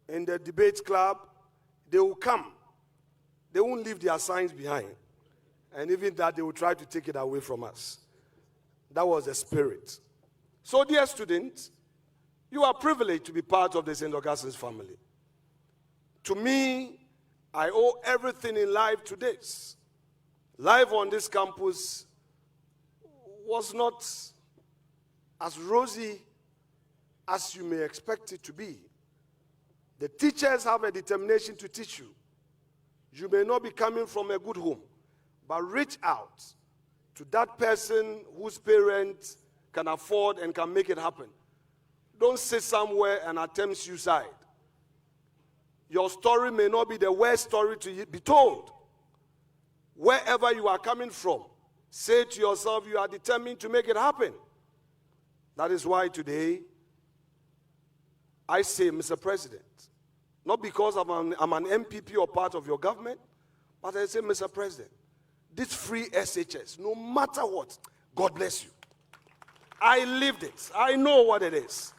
in the debates club. They will come. They won't leave their signs behind. And even that, they will try to take it away from us. That was the spirit. So, dear students, you are privileged to be part of the St. Augustine's family. To me, I owe everything in life to this. Life on this campus was not as rosy as you may expect it to be. The teachers have a determination to teach you. You may not be coming from a good home, but reach out to that person whose parents can afford and can make it happen. Don't sit somewhere and attempt suicide. Your story may not be the worst story to be told. Wherever you are coming from, say to yourself, you are determined to make it happen. That is why today, I say, Mr. President, not because I'm an MPP or part of your government, but I say, Mr. President, this free SHS, no matter what, God bless you. I lived it. I know what it is.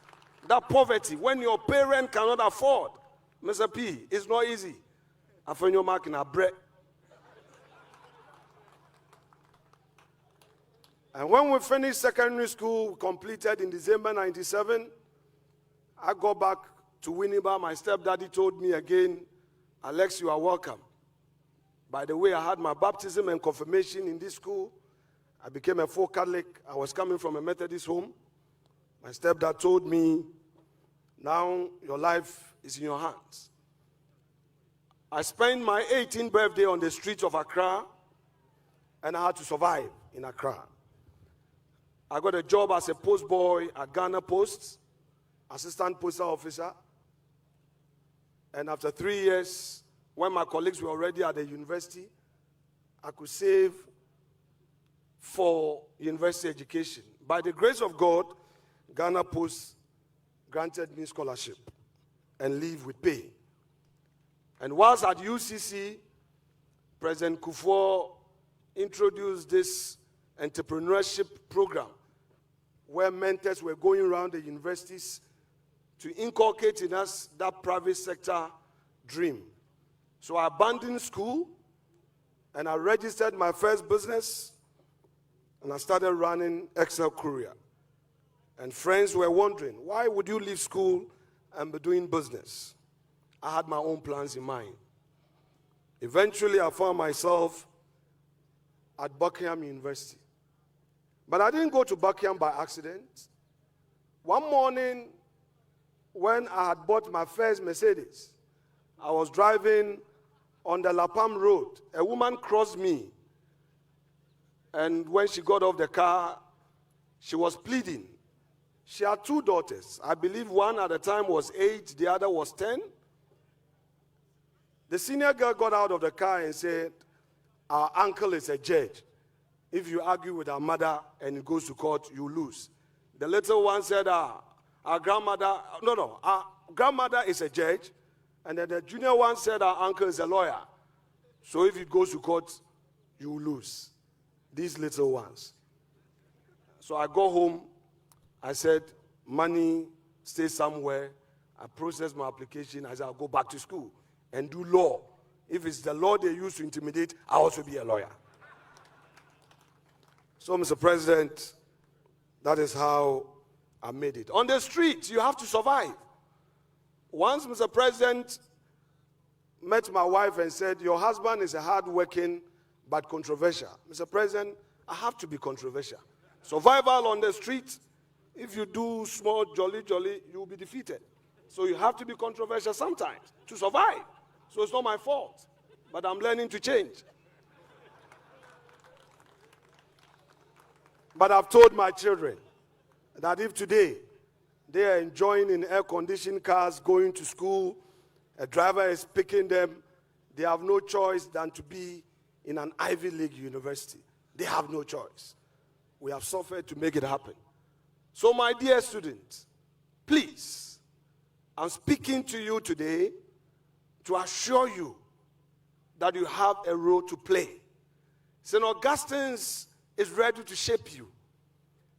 That poverty, when your parent cannot afford, Mr. P, it's not easy. I find your mark in a bread. And when we finished secondary school, we completed in December 97, I go back to Winneba. My stepdaddy told me again, Alex, you are welcome. By the way, I had my baptism and confirmation in this school. I became a full Catholic. I was coming from a Methodist home. My stepdad told me, now your life is in your hands. I spent my 18th birthday on the streets of Accra, and I had to survive in Accra. I got a job as a postboy at Ghana Post, assistant postal officer. And after 3 years, when my colleagues were already at the university, I could save for university education. By the grace of God, Ghana Post granted me scholarship and leave with pay. And whilst at UCC, President Kufuor introduced this entrepreneurship program where mentors were going around the universities to inculcate in us that private sector dream. So I abandoned school and I registered my first business and I started running Excel Courier. And friends were wondering, why would you leave school and be doing business? I had my own plans in mind. Eventually, I found myself at Buckingham University. But I didn't go to Buckingham by accident. One morning, when I had bought my first Mercedes, I was driving on the La Palm Road. A woman crossed me. And when she got off the car, she was pleading. She had 2 daughters. I believe one at the time was 8, the other was 10. The senior girl got out of the car and said, our uncle is a judge. If you argue with our mother and it goes to court, you lose. The little one said, our grandmother is a judge. And then the junior one said, our uncle is a lawyer. So if it goes to court, you lose. These little ones. So I go home. I said, money, stay somewhere. I processed my application. I said, I'll go back to school and do law. If it's the law they use to intimidate, I'll also be a lawyer. So, Mr. President, that is how I made it. On the street, you have to survive. Once Mr. President met my wife and said, your husband is a hard-working but controversial. Mr. President, I have to be controversial. Survival on the street, if you do small, jolly, you will be defeated. So you have to be controversial sometimes to survive. So it's not my fault, but I'm learning to change. But I've told my children that if today they are enjoying in air-conditioned cars, going to school, a driver is picking them, they have no choice than to be in an Ivy League university. They have no choice. We have suffered to make it happen. So my dear students, please, I'm speaking to you today to assure you that you have a role to play. St. Augustine's is ready to shape you.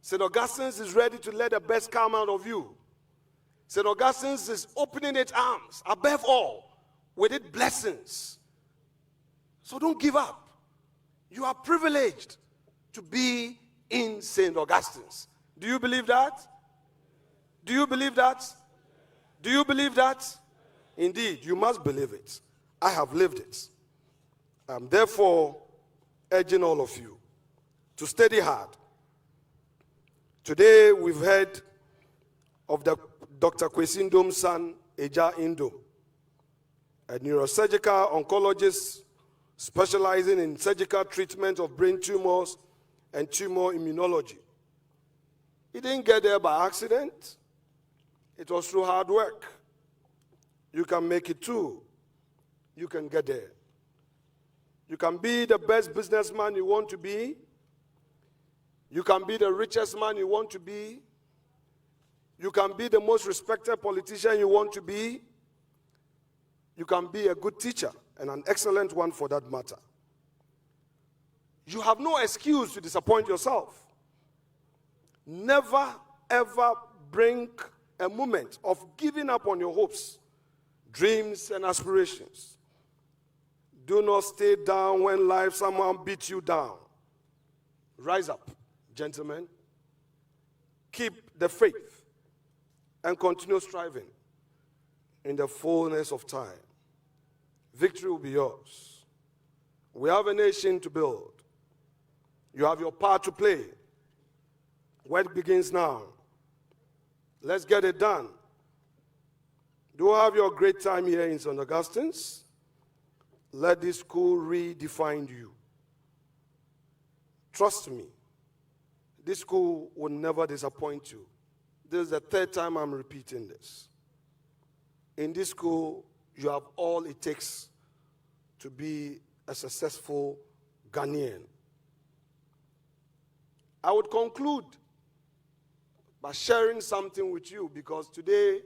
St. Augustine's is ready to let the best come out of you. St. Augustine's is opening its arms, above all, with its blessings. So don't give up. You are privileged to be in St. Augustine's. Do you believe that? Do you believe that? Do you believe that? Indeed, you must believe it. I have lived it. I'm therefore urging all of you to study hard. Today we've heard of Dr. Kwesi Ndom's son, Eja Indom, a neurosurgical oncologist specializing in surgical treatment of brain tumors and tumor immunology. He didn't get there by accident. It was through hard work. You can make it too. You can get there. You can be the best businessman you want to be. You can be the richest man you want to be. You can be the most respected politician you want to be. You can be a good teacher, and an excellent one for that matter. You have no excuse to disappoint yourself. Never, ever bring a moment of giving up on your hopes, dreams, and aspirations. Do not stay down when life somehow beats you down. Rise up, gentlemen, keep the faith and continue striving in the fullness of time. Victory will be yours. We have a nation to build. You have your part to play. Work begins now. Let's get it done. Do you have your great time here in St. Augustine's? Let this school redefine you. Trust me, this school will never disappoint you. This is the third time I'm repeating this. In this school, you have all it takes to be a successful Ghanaian. I would conclude by sharing something with you, because today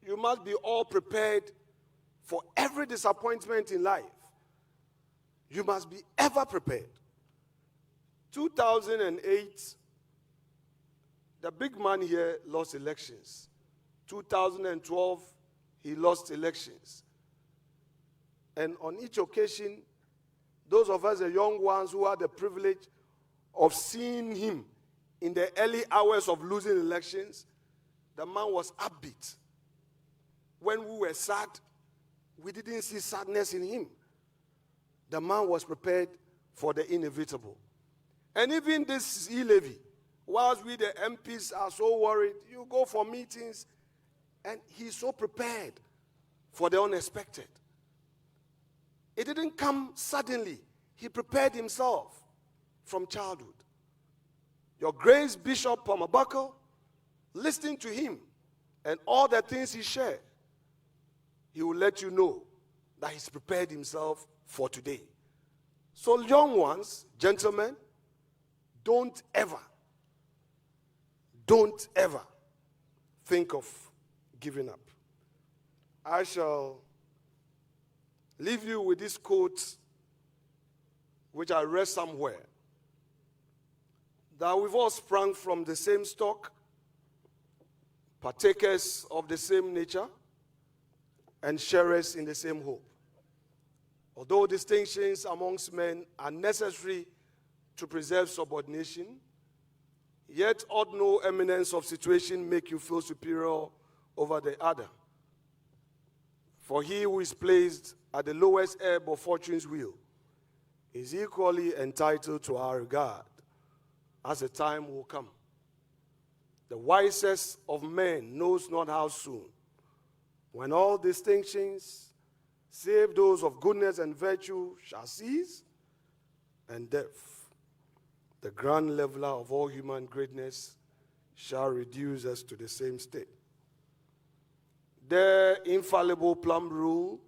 you must be all prepared for every disappointment in life. You must be ever prepared. 2008, the big man here lost elections. 2012, he lost elections. And on each occasion, those of us, the young ones who had the privilege of seeing him in the early hours of losing elections, the man was upbeat. When we were sad, we didn't see sadness in him. The man was prepared for the inevitable. And even this e-levy, whilst we the MPs are so worried, you go for meetings, and he's so prepared for the unexpected. It didn't come suddenly. He prepared himself from childhood. Your Grace Bishop Pomabako, listening to him and all the things he shared, he will let you know that he's prepared himself for today. So young ones, gentlemen, don't ever think of giving up. I shall leave you with this quote, which I read somewhere, that we've all sprung from the same stock, partakers of the same nature, and sharers in the same hope. Although distinctions amongst men are necessary to preserve subordination, yet ought no eminence of situation make you feel superior over the other. For he who is placed at the lowest ebb of fortune's wheel is equally entitled to our regard, as the time will come. The wisest of men knows not how soon, when all distinctions, save those of goodness and virtue, shall cease, and death, the grand leveler of all human greatness, shall reduce us to the same state. The infallible plumb rule,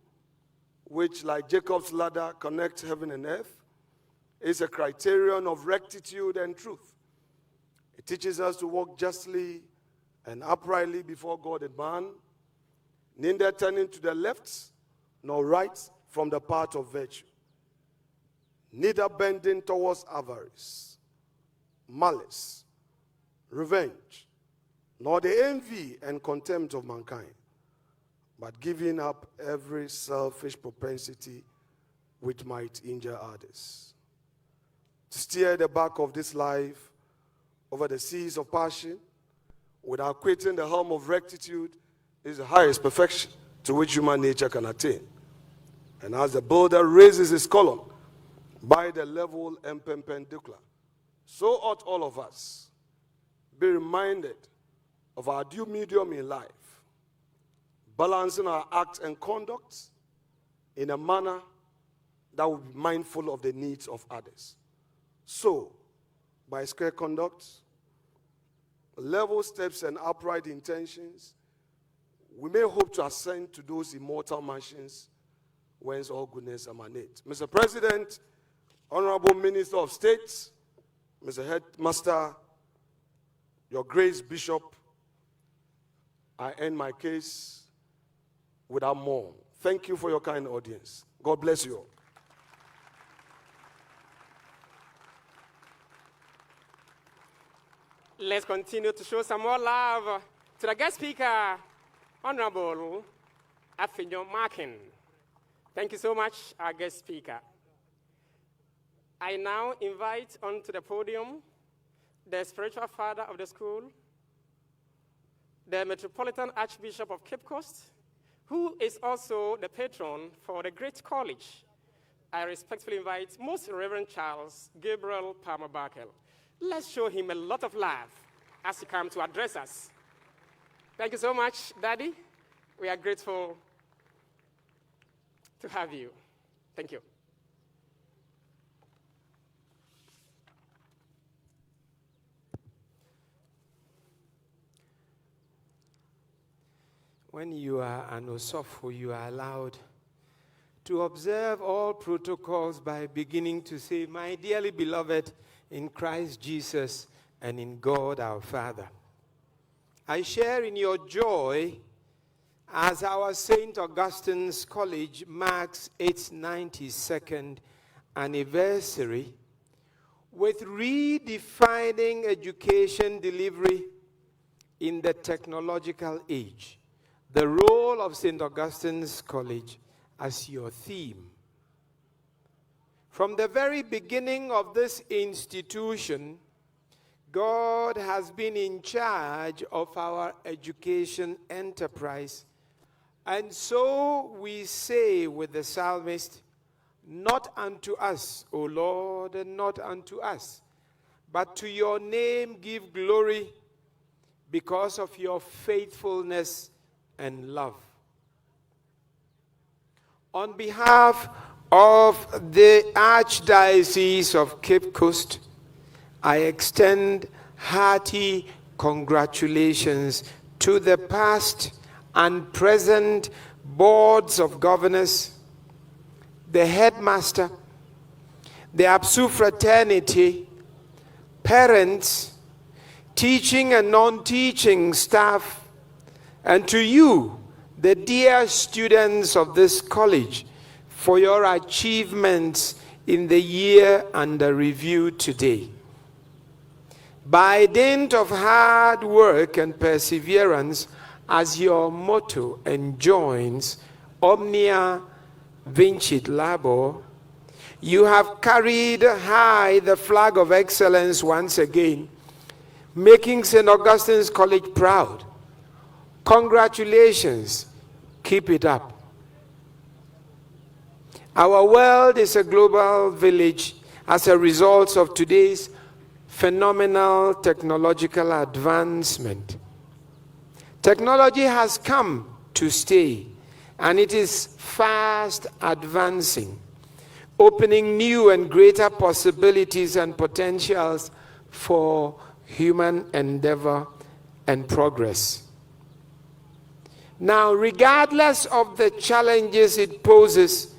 which like Jacob's ladder connects heaven and earth, is a criterion of rectitude and truth. It teaches us to walk justly and uprightly before God and man, neither turning to the left nor right from the path of virtue, neither bending towards avarice, malice, revenge, nor the envy and contempt of mankind, but giving up every selfish propensity which might injure others. To steer the bark of this life over the seas of passion without quitting the helm of rectitude is the highest perfection to which human nature can attain. And as the builder raises his column by the level and perpendicular, so ought all of us be reminded of our due medium in life, balancing our acts and conduct in a manner that will be mindful of the needs of others. So, by square conduct, level steps, and upright intentions, we may hope to ascend to those immortal mansions whence all goodness emanates. Mr. President, Honorable Minister of State, Mr. Headmaster, Your Grace Bishop, I end my case without more. Thank you for your kind audience. God bless you all. Let's continue to show some more love to the guest speaker, Honorable Afenyo Markin. Thank you so much, our guest speaker. I now invite onto the podium the spiritual father of the school, the Metropolitan Archbishop of Cape Coast, who is also the patron for the great college. I respectfully invite Most Reverend Charles Gabriel Palmer Barkel. Let's show him a lot of love as he comes to address us. Thank you so much, Daddy. We are grateful to have you. Thank you. When you are an Osofo, you are allowed to observe all protocols by beginning to say, "My dearly beloved in Christ Jesus and in God our Father." I share in your joy as our St. Augustine's College marks its 92nd anniversary with redefining education delivery in the technological age. The role of St. Augustine's College as your theme. From the very beginning of this institution, God has been in charge of our education enterprise. And so we say with the psalmist, "Not unto us, O Lord, and not unto us, but to your name give glory because of your faithfulness and love." On behalf of the Archdiocese of Cape Coast, I extend hearty congratulations to the past and present boards of governors, the headmaster, the ABSU fraternity, parents, teaching and non-teaching staff, and to you, the dear students of this college, for your achievements in the year under review today. By dint of hard work and perseverance, as your motto enjoins, Omnia Vincit Labor, you have carried high the flag of excellence once again, making St. Augustine's College proud. Congratulations. Keep it up. Our world is a global village as a result of today's phenomenal technological advancement. Technology has come to stay, and it is fast advancing, opening new and greater possibilities and potentials for human endeavor and progress. Now, regardless of the challenges it poses,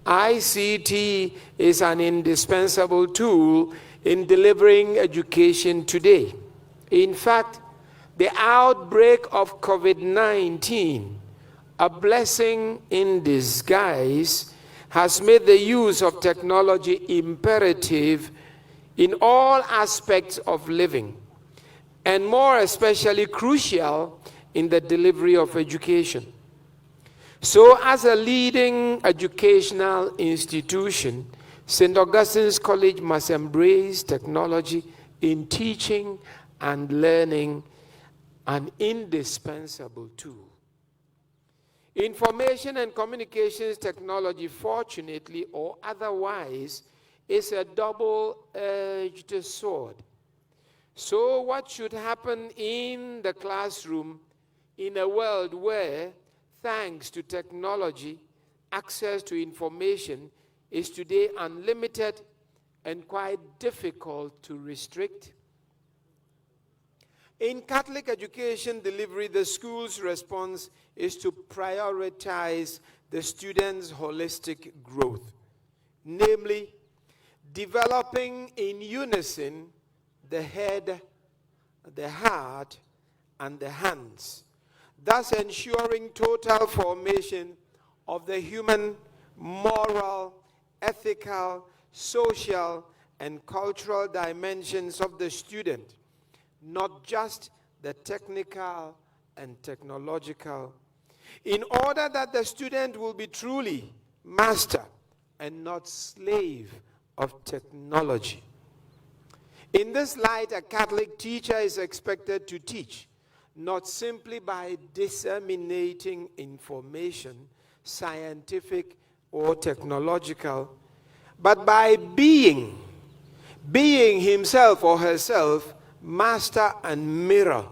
ICT is an indispensable tool in delivering education today. In fact, the outbreak of COVID-19, a blessing in disguise, has made the use of technology imperative in all aspects of living, and more especially crucial in the delivery of education. So, as a leading educational institution, St. Augustine's College must embrace technology in teaching and learning, an indispensable tool. Information and communications technology, fortunately or otherwise, is a double-edged sword. So what should happen in the classroom in a world where, thanks to technology, access to information is today unlimited and quite difficult to restrict? In Catholic education delivery, the school's response is to prioritize the students' holistic growth, namely, developing in unison the head, the heart, and the hands, thus ensuring total formation of the human, moral, ethical, social, and cultural dimensions of the student, not just the technical and technological, in order that the student will be truly master and not slave of technology. In this light, a Catholic teacher is expected to teach, not simply by disseminating information, scientific or technological, but by being himself or herself master and mirror,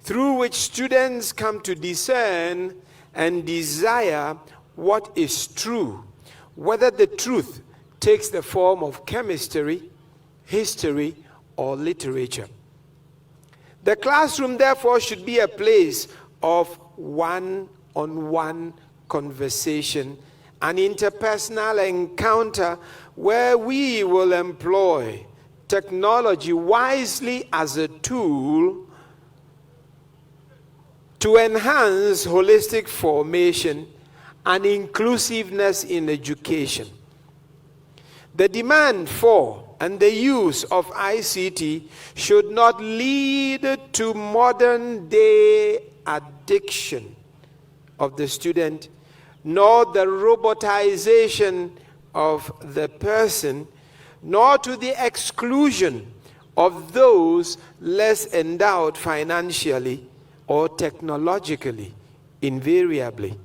through which students come to discern and desire what is true, whether the truth takes the form of chemistry, history, or literature. The classroom, therefore, should be a place of one-on-one conversation, an interpersonal encounter where we will employ technology wisely as a tool to enhance holistic formation and inclusiveness in education. The demand for and the use of ICT should not lead to modern day addiction of the student, nor the robotization of the person, nor to the exclusion of those less endowed financially or technologically, invariably.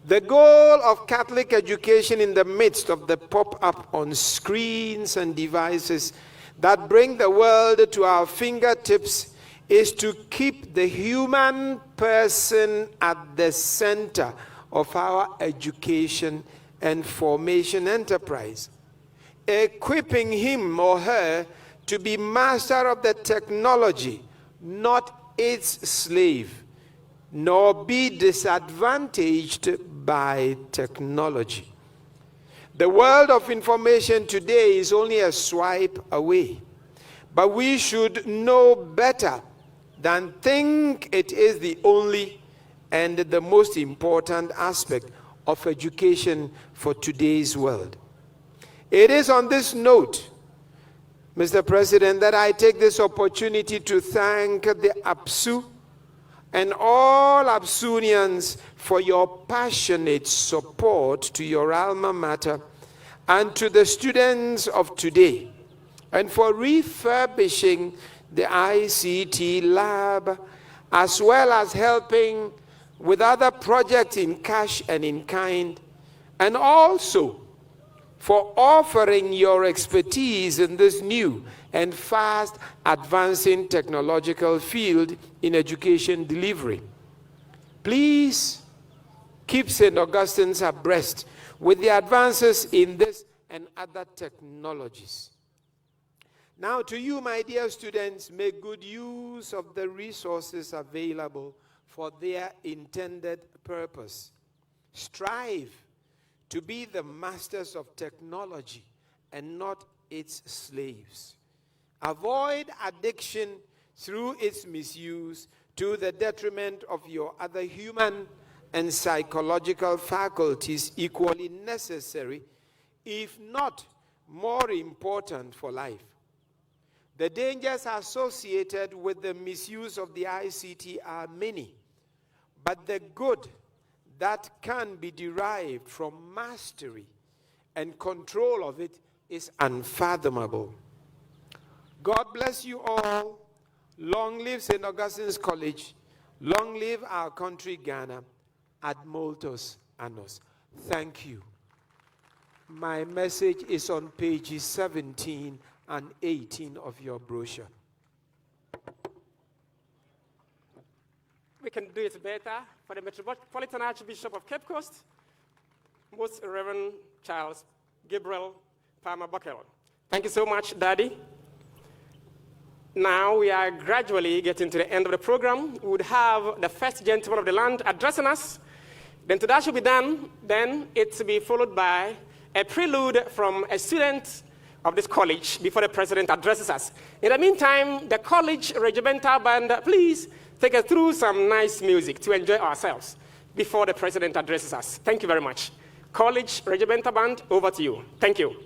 The goal of Catholic education in the midst of the pop-up on screens and devices that bring the world to our fingertips is to keep the human person at the center of our education and formation enterprise, equipping him or her to be master of the technology, not its slave, nor be disadvantaged by technology. The world of information today is only a swipe away, but we should know better than think it is the only and the most important aspect of education for today's world. It is on this note, Mr. President, that I take this opportunity to thank the APSU and all APSUnians for your passionate support to your alma mater and to the students of today, and for refurbishing the ICT lab, as well as helping with other projects in cash and in kind, and also for offering your expertise in this new and fast advancing technological field in education delivery. Please keep St. Augustine's abreast with the advances in this and other technologies. Now to you, my dear students, make good use of the resources available for their intended purpose. Strive to be the masters of technology and not its slaves. Avoid addiction through its misuse to the detriment of your other human and psychological faculties, equally necessary, if not more important for life. The dangers associated with the misuse of the ICT are many, but the good that can be derived from mastery and control of it is unfathomable. God bless you all. Long live St. Augustine's College. Long live our country, Ghana. Ad multos annos. Thank you. My message is on pages 17 and 18 of your brochure. We can do it better for the Metropolitan Archbishop of Cape Coast, Most Reverend Charles Gabriel Palmer Buckle. Thank you so much, Daddy. Now we are gradually getting to the end of the program. We would have the first gentleman of the land addressing us. The introduction will be done, then it will be followed by a prelude from a student of this college before the president addresses us. In the meantime, the college regimental band, please take us through some nice music to enjoy ourselves before the president addresses us. Thank you very much. College regimental band, over to you. Thank you.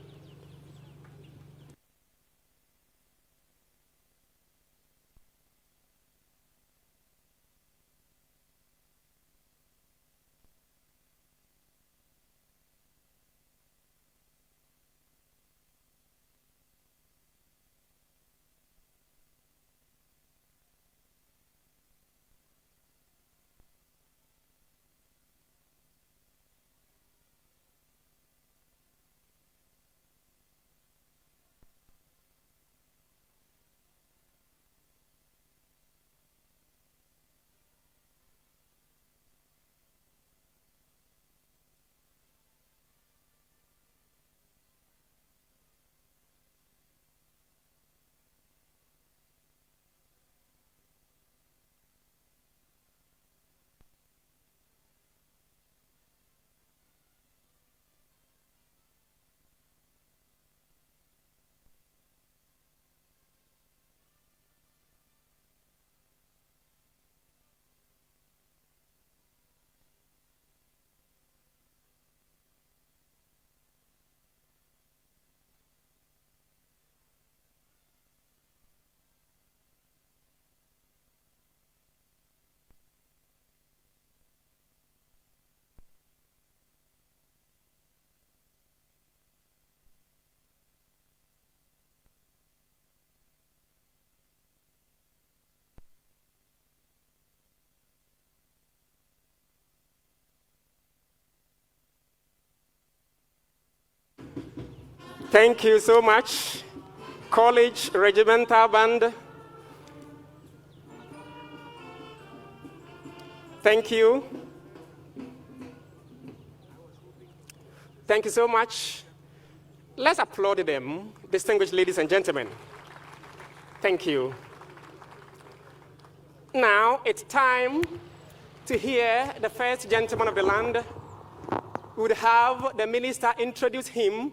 Thank you so much. College Regimental Band. Thank you. Thank you so much. Let's applaud them, distinguished ladies and gentlemen. Thank you. Now it's time to hear the first gentleman of the land. We would have the minister introduce him,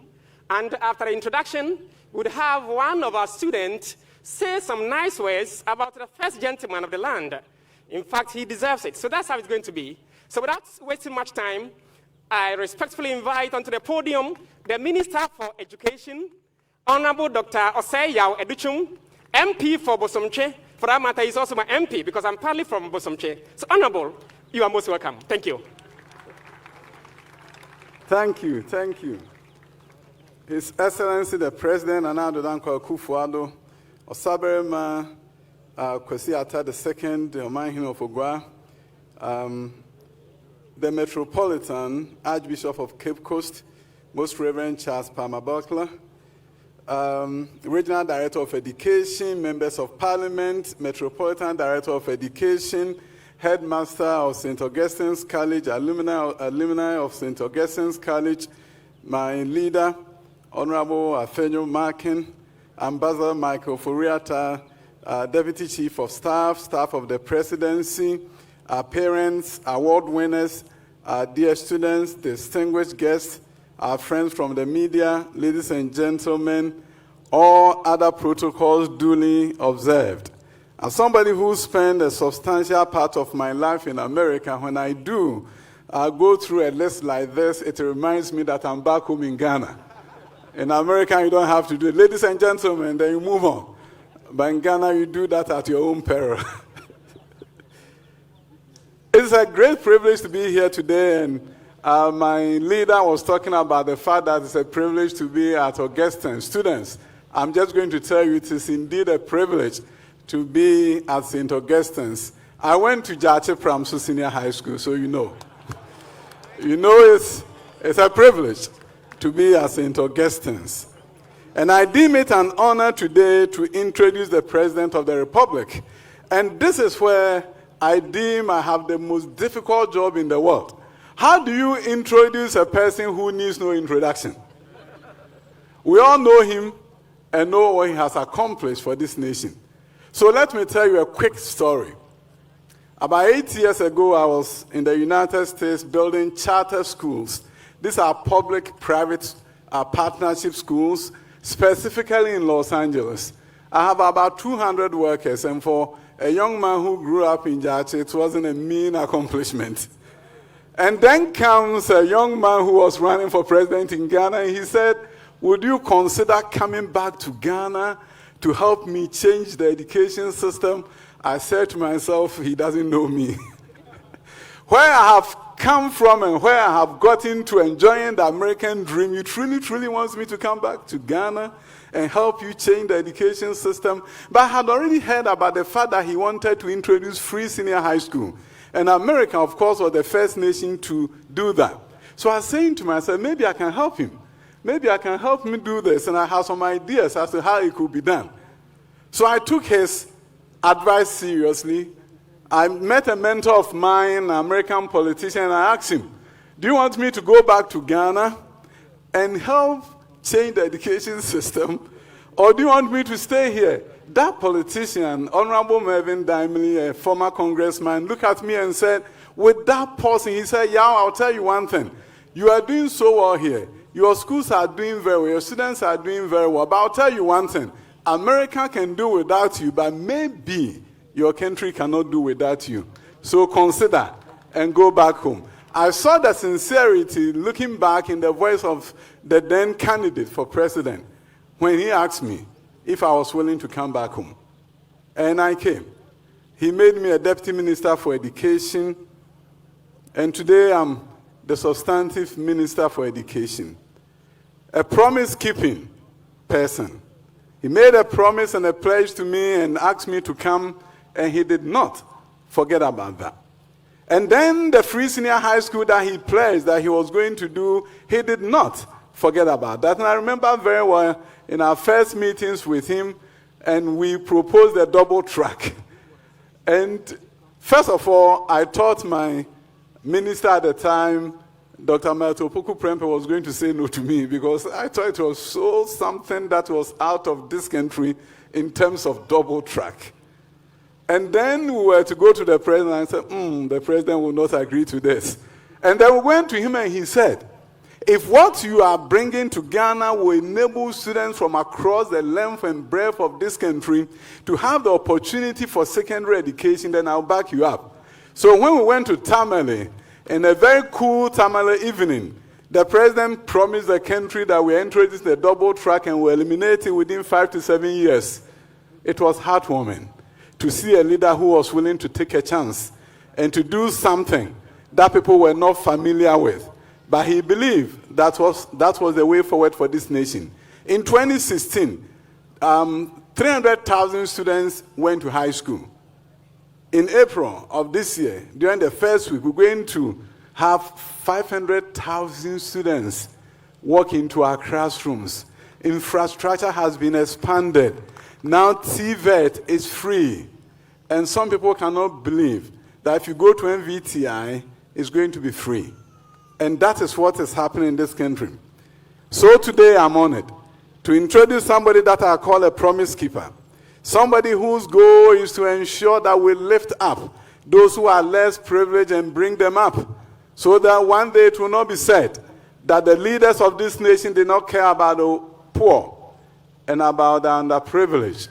and after the introduction, we would have one of our students say some nice words about the first gentleman of the land. In fact, he deserves it. So that's how it's going to be. So without wasting much time, I respectfully invite onto the podium the Minister for Education, Honorable Dr. Osei Yao Educhum, MP for Bosomche. For that matter, he's also my MP because I'm partly from Bosomche. So, Honorable, you are most welcome. Thank you. Thank you, thank you. His Excellency the President, Nana Addo Dankwa Akufo-Addo, Osaberema Kwesi Arthur II, the Omanhene of Ogwa, the Metropolitan Archbishop of Cape Coast, Most Reverend Charles Palmer Buckler, Regional Director of Education, Members of Parliament, Metropolitan Director of Education, Headmaster of St. Augustine's College, alumni of St. Augustine's College, my leader, Honorable Afenyo Markin, Ambassador Michael Furiata, Deputy Chief of Staff, Staff of the Presidency, our parents, award winners, dear students, distinguished guests, our friends from the media, ladies and gentlemen, all other protocols duly observed. As somebody who spent a substantial part of my life in America, when I do go through a list like this, it reminds me that I'm back home in Ghana. In America, you don't have to do it. Ladies and gentlemen, then you move on. But in Ghana, you do that at your own peril. It's a great privilege to be here today, and my leader was talking about the fact that it's a privilege to be at Augustine. Students, I'm just going to tell you it is indeed a privilege to be at St. Augustine's. I went to Jache Pramso Senior High School, so you know. You know it's a privilege to be at St. Augustine's. And I deem it an honor today to introduce the President of the Republic. And this is where I deem I have the most difficult job in the world. How do you introduce a person who needs no introduction? We all know him and know what he has accomplished for this nation. So let me tell you a quick story. About 8 years ago, I was in the United States building charter schools. These are public-private partnership schools, specifically in Los Angeles. I have about 200 workers, and for a young man who grew up in Jache, it wasn't a mean accomplishment. And then comes a young man who was running for president in Ghana, and he said, would you consider coming back to Ghana to help me change the education system? I said to myself, he doesn't know me. Where I have come from and where I have gotten to enjoying the American dream, he truly, truly wants me to come back to Ghana and help you change the education system. But I had already heard about the fact that he wanted to introduce free senior high school. And America, of course, was the first nation to do that. So I was saying to myself, maybe I can help him. Maybe I can help him do this. And I have some ideas as to how it could be done. So I took his advice seriously. I met a mentor of mine, an American politician, and I asked him, do you want me to go back to Ghana and help change the education system, or do you want me to stay here? That politician, Honorable Mervyn Dimely, a former congressman, looked at me and said, with that person, he said, yeah, I'll tell you one thing. You are doing so well here. Your schools are doing very well. Your students are doing very well. But I'll tell you one thing. America can do without you, but maybe your country cannot do without you. So consider and go back home. I saw the sincerity looking back in the voice of the then candidate for president when he asked me if I was willing to come back home. And I came. He made me a deputy minister for education, and today I'm the substantive minister for education. A promise-keeping person. He made a promise and a pledge to me and asked me to come, and he did not forget about that. And then the free senior high school that he pledged that he was going to do, he did not forget about that. And I remember very well in our first meetings with him, and we proposed a double track. And first of all, I thought my minister at the time, Dr. Melto Opoku Prempeh, was going to say no to me because I thought it was so something that was out of this country in terms of double track. And then we were to go to the president and said, the president will not agree to this. And then we went to him and he said, if what you are bringing to Ghana will enable students from across the length and breadth of this country to have the opportunity for secondary education, then I'll back you up. So when we went to Tamale, in a very cool Tamale evening, the president promised the country that we introduce the double track and will eliminate it within 5 to 7 years. It was heartwarming to see a leader who was willing to take a chance and to do something that people were not familiar with. But he believed that was the way forward for this nation. In 2016, 300,000 students went to high school. In April of this year, during the first week, we're going to have 500,000 students walk into our classrooms. Infrastructure has been expanded. Now TVET is free. And some people cannot believe that if you go to MVTI, it's going to be free. And that is what is happening in this country. So today I'm honored to introduce somebody that I call a promise keeper. Somebody whose goal is to ensure that we lift up those who are less privileged and bring them up, so that one day it will not be said that the leaders of this nation did not care about the poor and about the underprivileged.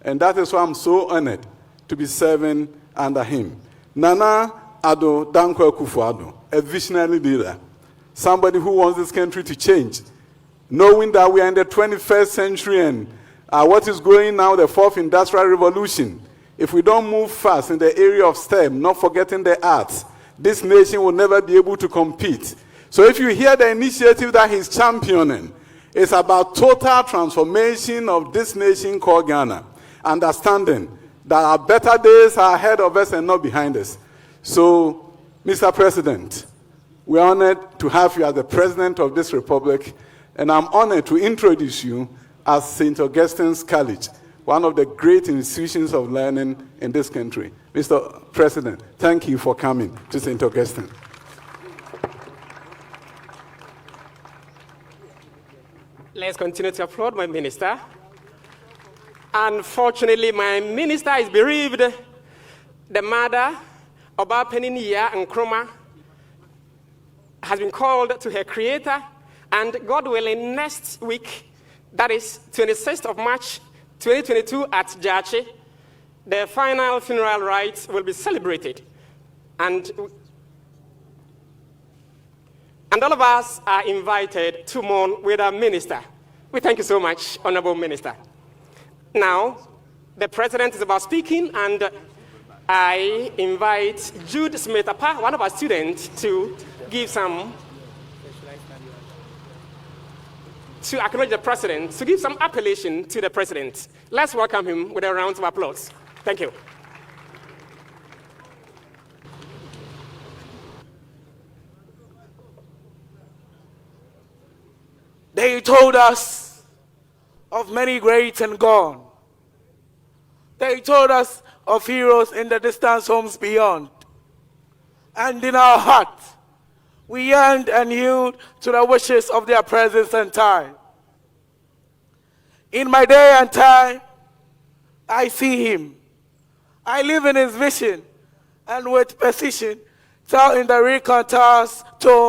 And that is why I'm so honored to be serving under him. Nana Addo Dankwa Akufo-Addo, a visionary leader, somebody who wants this country to change, knowing that we are in the 21st century and what is going now, the fourth industrial revolution. If we don't move fast in the area of STEM, not forgetting the arts, this nation will never be able to compete. So if you hear the initiative that he's championing, it's about total transformation of this nation called Ghana, understanding that our better days are ahead of us and not behind us. So, Mr. President, we're honored to have you as the president of this republic, and I'm honored to introduce you as St. Augustine's College, one of the great institutions of learning in this country. Mr. President, thank you for coming to St. Augustine. Let's continue to applaud my minister. Unfortunately, my minister is bereaved. The mother, Obapeninia Nkrumah, has been called to her creator, and God willing, next week, that is 26th of March, 2022 at Jachi, the final funeral rites will be celebrated. And all of us are invited to mourn with our minister. We thank you so much, Honorable Minister. Now, the president is about speaking, and I invite Jude Smith-Apa, one of our students, to give some, to acknowledge the president, to give some appellation to the president. Let's welcome him with a round of applause. Thank you. They told us of many great and gone. They told us of heroes in the distant homes beyond. And in our heart, we yearned and yielded to the wishes of their presence and time. In my day and time, I see him. I live in his vision, and with precision, tell in the recontours tone